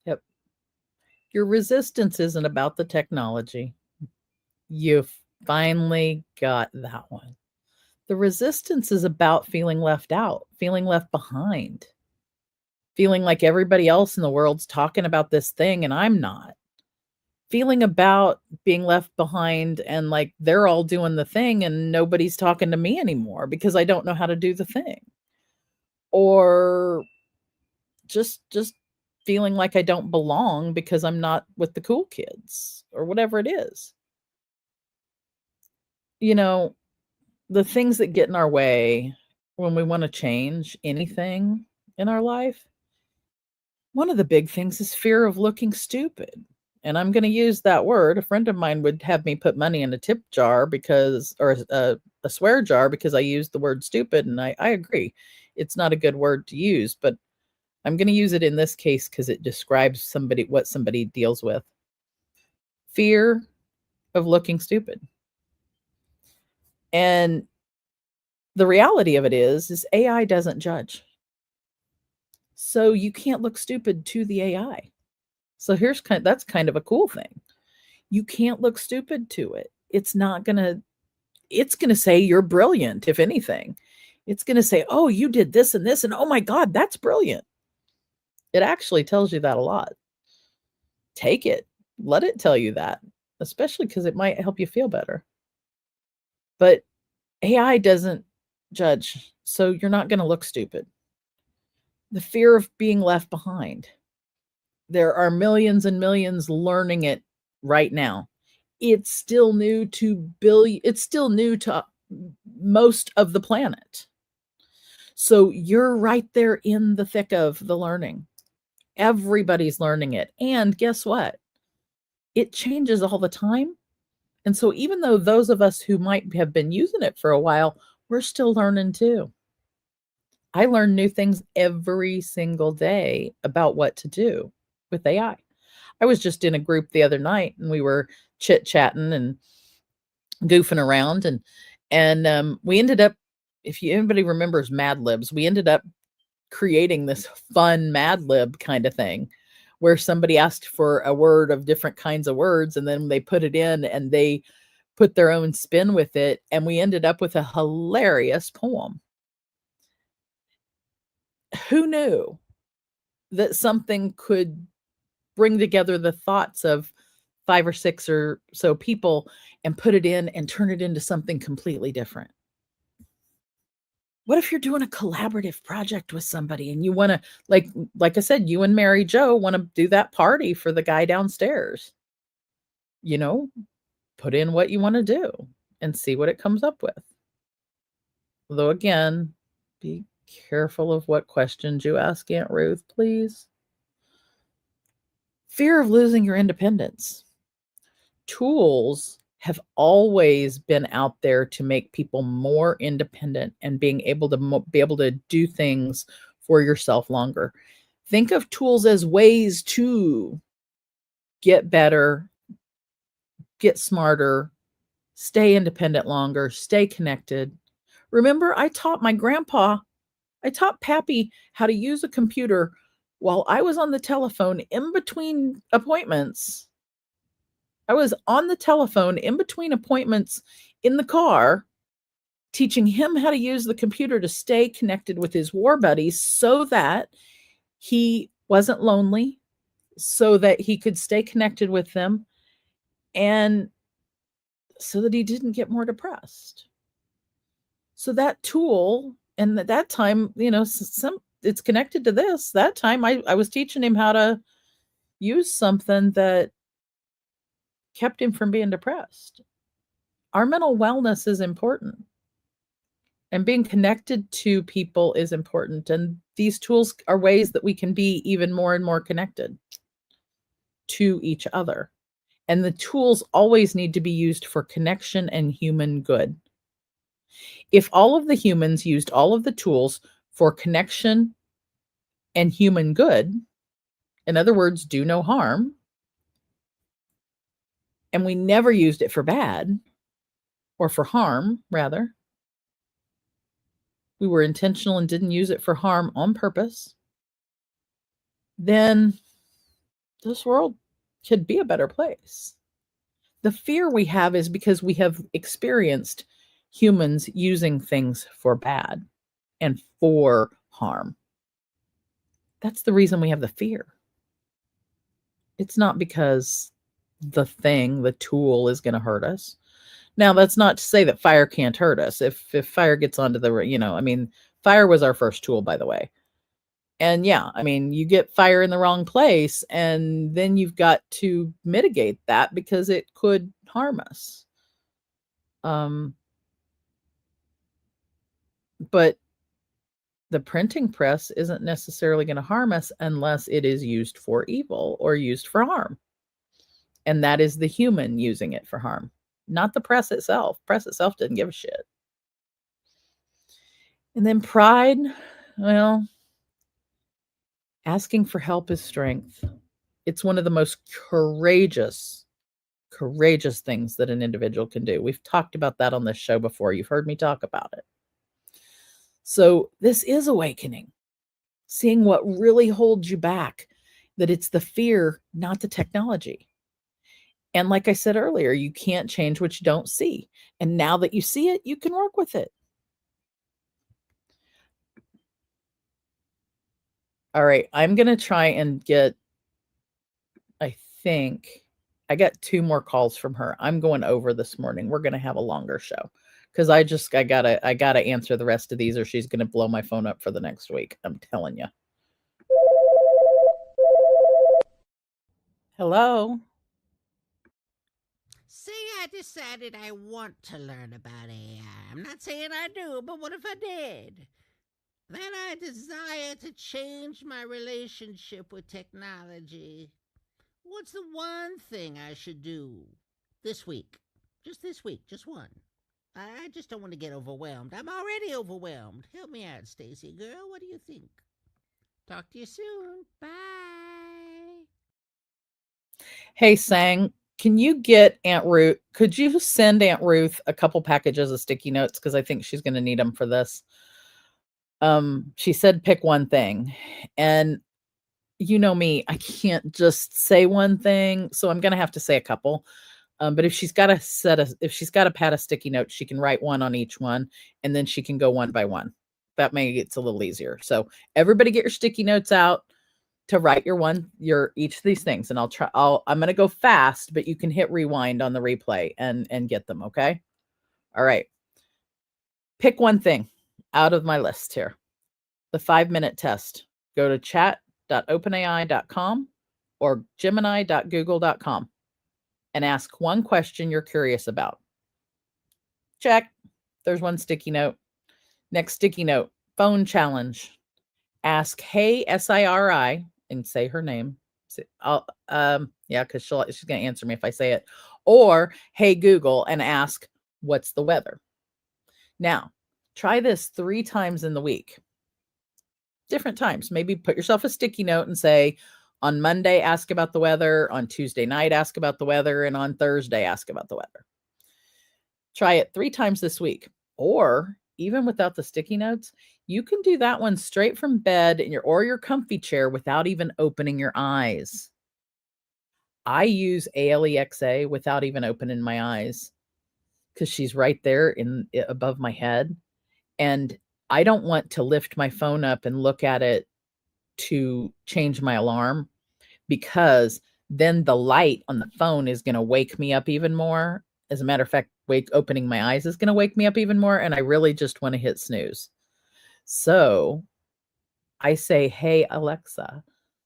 Yep. Your resistance isn't about the technology. You finally got that one. The resistance is about feeling left out, feeling left behind, feeling like everybody else in the world's talking about this thing and I'm not. Feeling about being left behind and like they're all doing the thing and nobody's talking to me anymore because I don't know how to do the thing. Or just feeling like I don't belong because I'm not with the cool kids or whatever it is. You know, the things that get in our way when we want to change anything in our life, one of the big things is fear of looking stupid. And I'm going to use that word. A friend of mine would have me put money in a tip jar or a swear jar because I used the word stupid. And I agree. It's not a good word to use, but I'm going to use it in this case because it describes what somebody deals with. Fear of looking stupid. And the reality of it is AI doesn't judge. So you can't look stupid to the AI. So that's kind of a cool thing. You can't look stupid to it. It's going to say you're brilliant. If anything, it's going to say, oh, you did this and this. And oh my God, that's brilliant. It actually tells you that a lot. Take it, let it tell you that, especially because it might help you feel better. But AI doesn't judge. So you're not going to look stupid. The fear of being left behind. There are millions and millions learning it right now. It's still new to most of the planet. So you're right there in the thick of the learning. Everybody's learning it. And guess what? It changes all the time. And so even though those of us who might have been using it for a while, we're still learning too. I learn new things every single day about what to do with AI. I was just in a group the other night and we were chit-chatting and goofing around and we ended up, if anybody remembers Mad Libs, we ended up creating this fun Mad Lib kind of thing where somebody asked for a word of different kinds of words and then they put it in and they put their own spin with it and we ended up with a hilarious poem. Who knew that something could bring together the thoughts of 5 or 6 or so people and put it in and turn it into something completely different? What if you're doing a collaborative project with somebody and you want to, like I said, you and Mary Jo want to do that party for the guy downstairs? Put in what you want to do and see what it comes up with. Although, again, be careful of what questions you ask Aunt Ruth, please. Fear of losing your independence. Tools have always been out there to make people more independent and being able to do things for yourself longer. Think of tools as ways to get better, get smarter, stay independent longer, stay connected. Remember, I taught Pappy how to use a computer while I was on the telephone in between appointments. I was on the telephone in between appointments in the car, teaching him how to use the computer to stay connected with his war buddies so that he wasn't lonely, so that he could stay connected with them, and so that he didn't get more depressed. So that tool, and at that time, it's connected to this. That time I was teaching him how to use something that kept him from being depressed. Our mental wellness is important. And being connected to people is important. And these tools are ways that we can be even more and more connected to each other. And the tools always need to be used for connection and human good. If all of the humans used all of the tools for connection and human good, in other words, do no harm, and we never used it for bad, or for harm, rather, we were intentional and didn't use it for harm on purpose, then this world could be a better place. The fear we have is because we have experienced humans using things for bad and for harm. That's the reason we have the fear. It's not because the tool is going to hurt us. Now, that's not to say that fire can't hurt us. If fire gets onto fire was our first tool, by the way. And yeah, you get fire in the wrong place, and then you've got to mitigate that because it could harm us. But the printing press isn't necessarily going to harm us unless it is used for evil or used for harm. And that is the human using it for harm, not the press itself. Press itself didn't give a shit. And then pride, well, asking for help is strength. It's one of the most courageous things that an individual can do. We've talked about that on this show before. You've heard me talk about it. So this is awakening, seeing what really holds you back, that it's the fear, not the technology. And like I said earlier, you can't change what you don't see. And now that you see it, you can work with it. All right, I'm going to try and get, I think, I got 2 more calls from her. I'm going over this morning. We're going to have a longer show because I gotta answer the rest of these or she's going to blow my phone up for the next week. I'm telling you. Hello. Say I decided I want to learn about AI. I'm not saying I do, but what if I did? Then I desire to change my relationship with technology. What's the one thing I should do this week? Just this week, just one. I just don't want to get overwhelmed. I'm already overwhelmed. Help me out, Stacy girl. What do you think? Talk to you soon. Bye. Hey, Sang, can you get Aunt Ruth? Could you send Aunt Ruth a couple packages of sticky notes? Because I think she's going to need them for this. She said pick one thing. And you know me, I can't just say one thing. So I'm going to have to say a couple. But if she's got a pad of sticky notes, she can write one on each one, and then she can go one by one. That makes it a little easier. So everybody get your sticky notes out to write each of these things. And I'm going to go fast, but you can hit rewind on the replay and get them. Okay. All right. Pick one thing. out of my list here. The 5-minute test. Go to chat.openai.com or gemini.google.com and ask one question you're curious about. Check. There's one sticky note. Next sticky note, phone challenge. Ask hey SIRI and say her name. Yeah, because she's gonna answer me if I say it. Or hey Google and ask what's the weather. Now, try this 3 times in the week. Different times. Maybe put yourself a sticky note and say, on Monday, ask about the weather. On Tuesday night, ask about the weather. And on Thursday, ask about the weather. Try it 3 times this week. Or even without the sticky notes, you can do that one straight from bed in your comfy chair without even opening your eyes. I use Alexa without even opening my eyes because she's right there above my head. And I don't want to lift my phone up and look at it to change my alarm, because then the light on the phone is going to wake me up even more. As a matter of fact, opening my eyes is going to wake me up even more. And I really just want to hit snooze. So I say, hey, Alexa,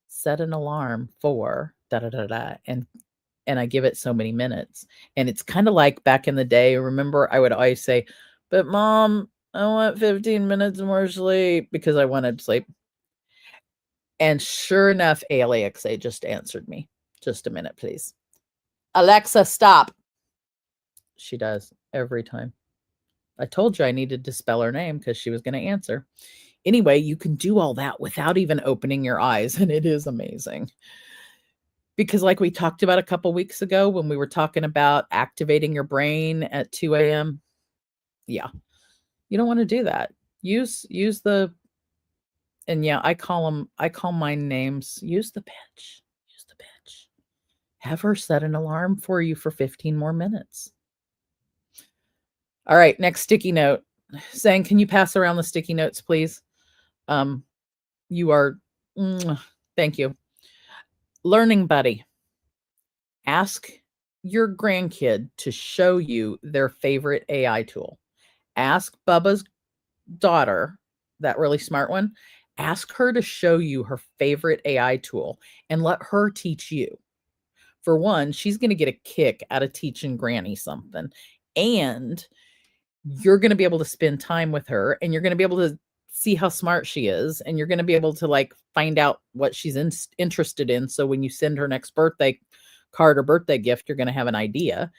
set an alarm for da da da da. And I give it so many minutes. And it's kind of like back in the day. Remember, I would always say, but Mom, I want 15 minutes more sleep, because I wanted sleep. And sure enough, Alexa just answered me. Just a minute, please. Alexa, stop. She does every time. I told you I needed to spell her name because she was going to answer. Anyway, you can do all that without even opening your eyes, and it is amazing. Because like we talked about a couple weeks ago when we were talking about activating your brain at 2 a.m., yeah, you don't want to do that. Use the, and yeah, I call mine names. Use the pitch. Use the pitch. Have her set an alarm for you for 15 more minutes. All right, next sticky note. Saying, can you pass around the sticky notes, please? You are, thank you. Learning buddy. Ask your grandkid to show you their favorite AI tool. Ask Bubba's daughter, that really smart one, ask her to show you her favorite AI tool and let her teach you. For one, she's going to get a kick out of teaching Granny something. And you're going to be able to spend time with her, and you're going to be able to see how smart she is. And you're going to be able to like find out what she's interested in. So when you send her next birthday card or birthday gift, you're going to have an idea,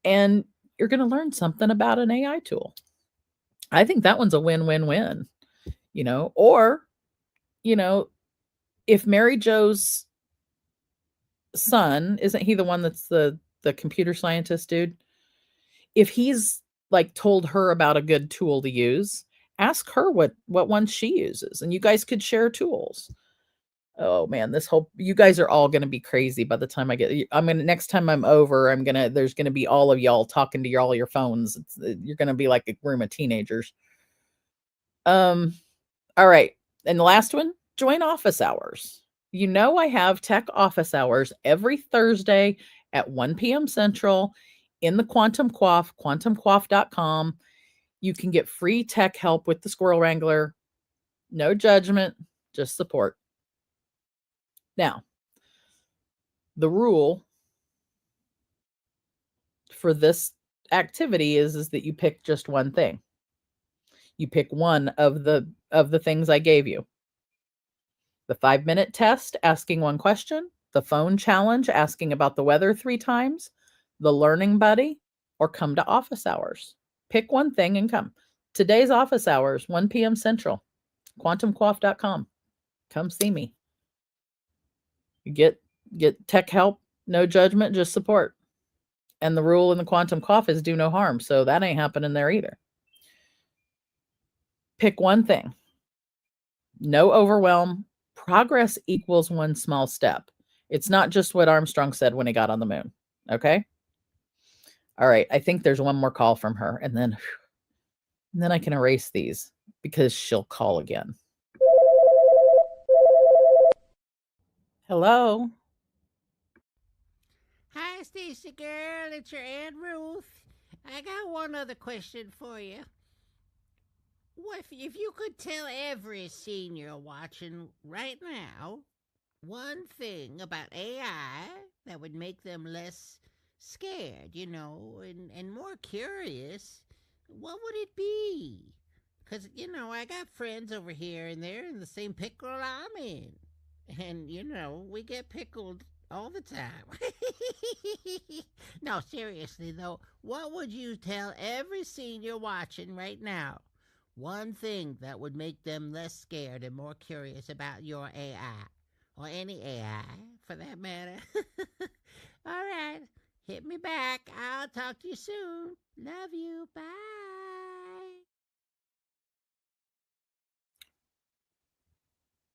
and you're going to learn something about an AI tool. I think that one's a win-win-win, or, if Mary Jo's son, isn't he the one that's the computer scientist dude? If he's like told her about a good tool to use, ask her what one she uses, and you guys could share tools. Oh man, you guys are all going to be crazy by the time next time I'm over, there's going to be all of y'all talking to all your phones. You're going to be like a room of teenagers. All right. And the last one, join office hours. I have tech office hours every Thursday at 1 p.m. Central in the Quantum Quaff, quantumquaff.com. You can get free tech help with the Squirrel Wrangler. No judgment, just support. Now, the rule for this activity is that you pick just one thing. You pick one of the things I gave you. The 5-minute test, asking one question, the phone challenge, asking about the weather 3 times, the learning buddy, or come to office hours. Pick one thing and come. Today's office hours, 1 p.m. Central, quantumquaff.com. Come see me. Get tech help, no judgment, just support. And the rule in the Quantum Quaff is do no harm, so that ain't happening there either. Pick one thing. No overwhelm. Progress equals one small step. It's not just what Armstrong said when he got on the moon. Okay? All right. I think there's one more call from her, and then I can erase these because she'll call again. Hello? Hi, Stacy girl. It's your Aunt Ruth. I got one other question for you. What if you could tell every senior watching right now one thing about AI that would make them less scared, and more curious, what would it be? Because, I got friends over here and they're in the same pickle I'm in. And, we get pickled all the time. No, seriously, though, what would you tell every senior watching right now? One thing that would make them less scared and more curious about your AI, or any AI for that matter. All right, hit me back. I'll talk to you soon. Love you. Bye.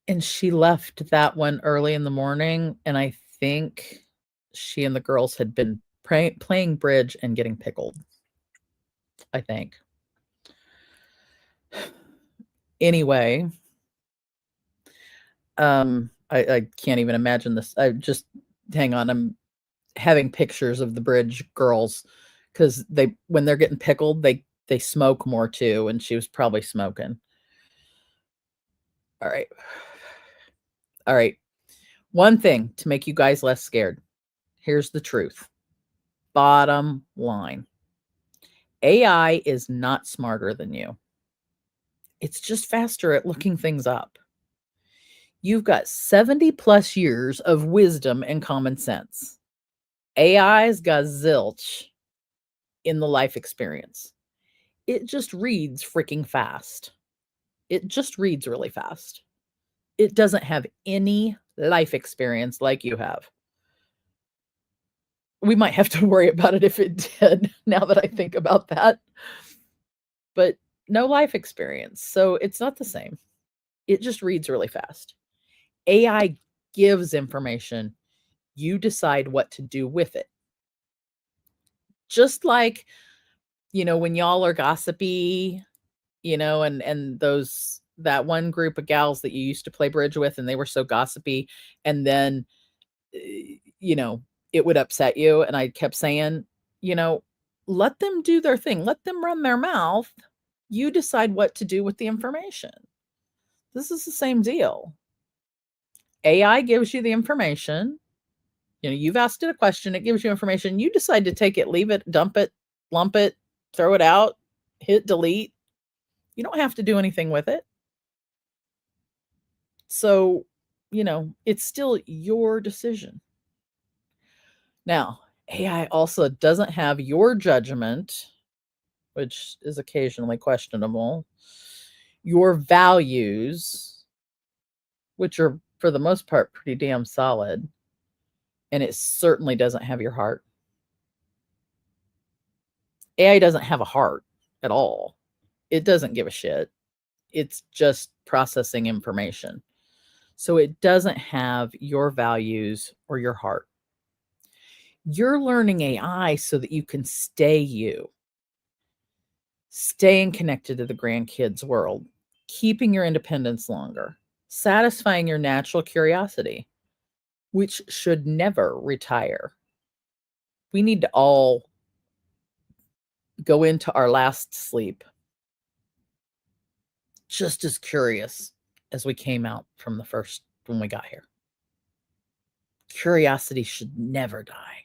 And she left that one early in the morning, and I think she and the girls had been playing bridge and getting pickled, I think. Anyway, I can't even imagine this. I just hang on. I'm having pictures of the bridge girls because when they're getting pickled, they smoke more too, and she was probably smoking. All right. All right. One thing to make you guys less scared. Here's the truth. Bottom line. AI is not smarter than you. It's just faster at looking things up. You've got 70 plus years of wisdom and common sense. AI's got zilch in the life experience. It just reads freaking fast. It just reads really fast. It doesn't have any life experience like you have. We might have to worry about it if it did, now that I think about that. But no life experience, so it's not the same. It just reads really fast. AI gives information. You decide what to do with it. Just like, when y'all are gossipy, and that one group of gals that you used to play bridge with, and they were so gossipy, and then, it would upset you. And I kept saying, let them do their thing. Let them run their mouth. You decide what to do with the information. This is the same deal. AI gives you the information. You've asked it a question. It gives you information. You decide to take it, leave it, dump it, lump it, throw it out, hit delete. You don't have to do anything with it. So, it's still your decision. Now, AI also doesn't have your judgment, which is occasionally questionable, your values, which are, for the most part, pretty damn solid, and it certainly doesn't have your heart. AI doesn't have a heart at all. It doesn't give a shit. It's just processing information. So it doesn't have your values or your heart. You're learning AI so that you can stay you, staying connected to the grandkids' world, keeping your independence longer, satisfying your natural curiosity, which should never retire. We need to all go into our last sleep just as curious as we came out from the first when we got here. Curiosity should never die.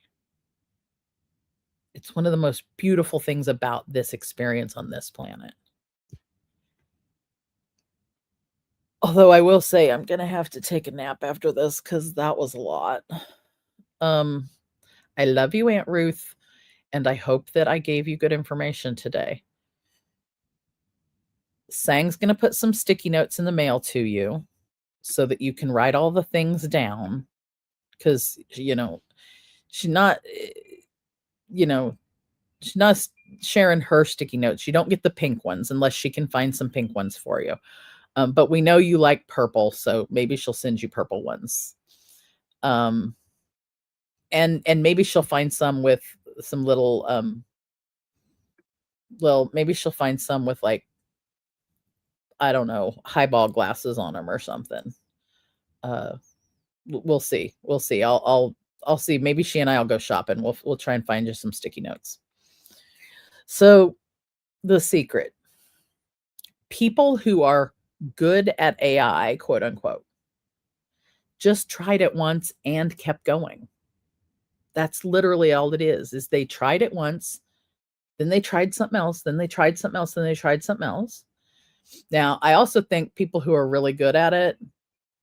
It's one of the most beautiful things about this experience on this planet. Although I will say I'm going to have to take a nap after this because that was a lot. I love you, Aunt Ruth, and I hope that I gave you good information today. Sang's going to put some sticky notes in the mail to you so that you can write all the things down because, she's not, she's not sharing her sticky notes. You don't get the pink ones unless she can find some pink ones for you. But we know you like purple, so maybe she'll send you purple ones. And maybe she'll find some with some little, maybe she'll find some with like, I don't know, highball glasses on them or something. We'll see. We'll see. I'll see. Maybe she and I'll go shopping. We'll try and find you some sticky notes. So the secret. People who are good at AI, quote unquote, just tried it once and kept going. That's literally all it is they tried it once, then they tried something else, then they tried something else, then they tried something else. Now, I also think people who are really good at it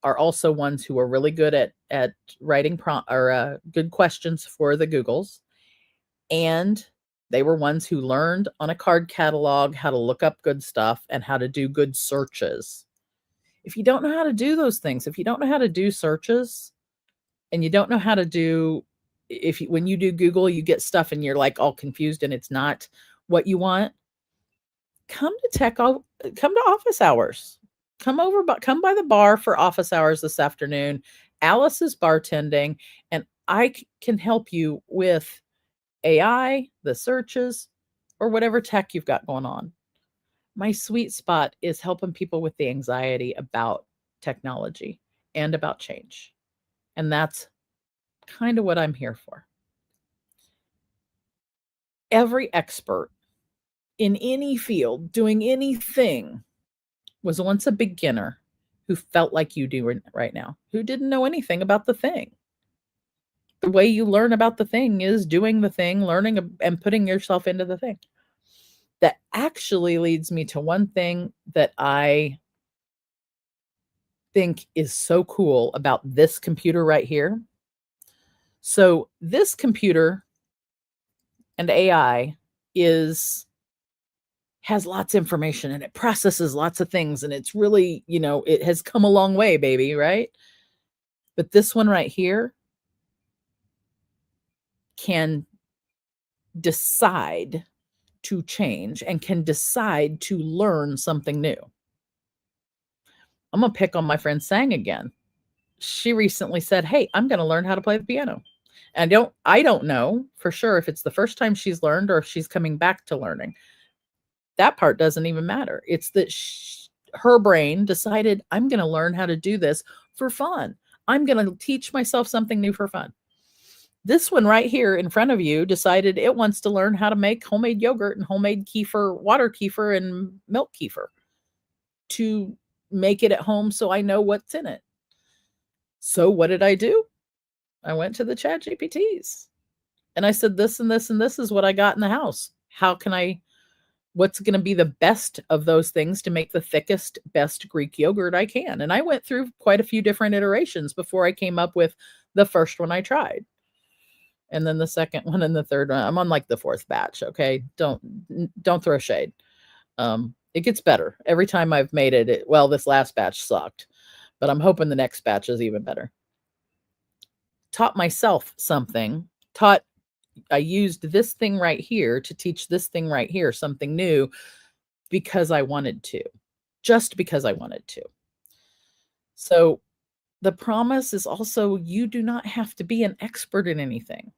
are also ones who are really good at writing good questions for the Googles. And they were ones who learned on a card catalog how to look up good stuff and how to do good searches. If you don't know how to do those things, if you don't know how to do searches and you don't know how to do, when you do Google, you get stuff and you're like all confused and it's not what you want, come to office hours. Come by the bar for office hours this afternoon. Alice is bartending and I can help you with AI, the searches, or whatever tech you've got going on. My sweet spot is helping people with the anxiety about technology and about change. And that's kind of what I'm here for. Every expert in any field doing anything was once a beginner who felt like you do right now, who didn't know anything about the thing. The way you learn about the thing is doing the thing, learning and putting yourself into the thing. That actually leads me to one thing that I think is so cool about this computer right here. So this computer and AI has lots of information and it processes lots of things and it's really, it has come a long way, baby, right? But this one right here can decide to change and can decide to learn something new. I'm going to pick on my friend Sang again. She recently said, "Hey, I'm going to learn how to play the piano." And I don't know for sure if it's the first time she's learned or if she's coming back to learning. That part doesn't even matter. It's that her brain decided, I'm going to learn how to do this for fun. I'm going to teach myself something new for fun. This one right here in front of you decided it wants to learn how to make homemade yogurt and homemade kefir, water kefir and milk kefir to make it at home so I know what's in it. So what did I do? I went to the chat GPTs and I said, this and this and this is what I got in the house. What's going to be the best of those things to make the thickest, best Greek yogurt I can? And I went through quite a few different iterations before I came up with the first one I tried. And then the second one and the third one. I'm on like the fourth batch. Okay. Don't throw shade. It gets better every time I've made it. Well, this last batch sucked, but I'm hoping the next batch is even better. Taught myself something, I used this thing right here to teach this thing right here, something new, because I wanted to, just because I wanted to. So the promise is also, you do not have to be an expert in anything.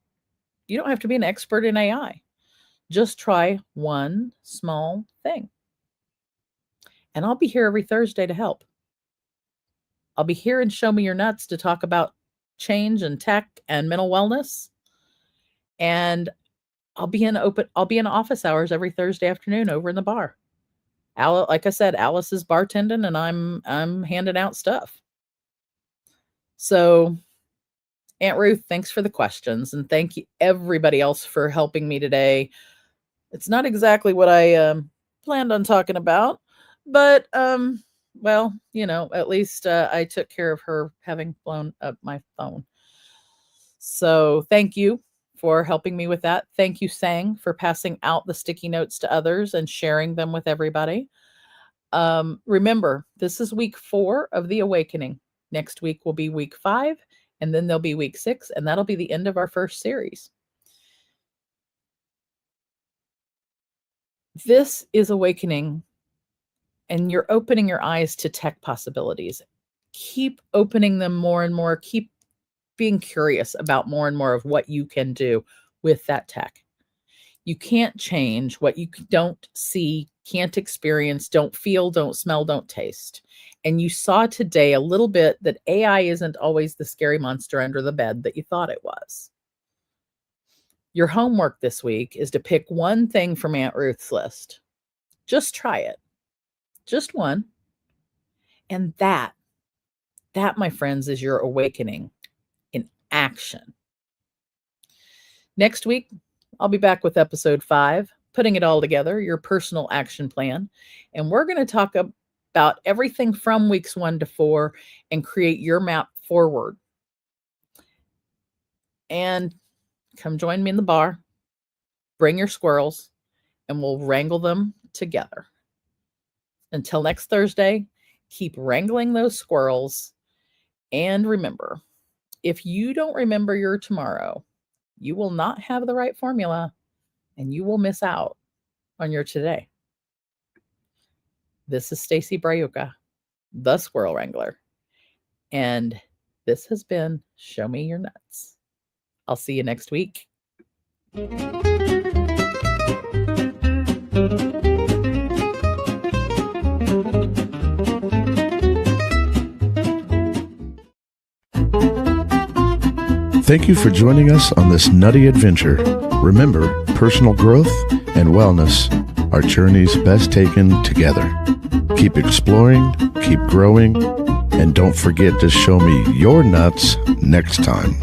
You don't have to be an expert in AI. Just try one small thing. And I'll be here every Thursday to help. I'll be here and Show Me Your Nuts to talk about change and tech and mental wellness. And I'll be in office hours every Thursday afternoon over in the bar. Like I said, Alice is bartending and I'm handing out stuff. So Aunt Ruth, thanks for the questions. And thank you everybody else for helping me today. It's not exactly what I planned on talking about, but well, at least I took care of her having blown up my phone. So thank you for helping me with that. Thank you, Sang, for passing out the sticky notes to others and sharing them with everybody. Remember, this is week 4 of the awakening. Next week will be week 5, and then there'll be week 6, and that'll be the end of our first series. This is awakening, and you're opening your eyes to tech possibilities. Keep opening them more and more. Keep being curious about more and more of what you can do with that tech. You can't change what you don't see, can't experience, don't feel, don't smell, don't taste. And you saw today a little bit that AI isn't always the scary monster under the bed that you thought it was. Your homework this week is to pick one thing from Aunt Ruth's list. Just try it. just one. And that, my friends, is your awakening in action. Next week, I'll be back with episode 5, putting it all together, your personal action plan. And we're going to talk about everything from weeks 1 to 4 and create your map forward. And come join me in the bar. Bring your squirrels and we'll wrangle them together. Until next Thursday, keep wrangling those squirrels. And remember, if you don't remember your tomorrow, you will not have the right formula and you will miss out on your today. This is Stacy Braiuca, the Squirrel Wrangler. And this has been Show Me Your Nuts. I'll see you next week. Thank you for joining us on this nutty adventure. Remember, personal growth and wellness are journeys best taken together. Keep exploring, keep growing, and don't forget to show me your nuts next time.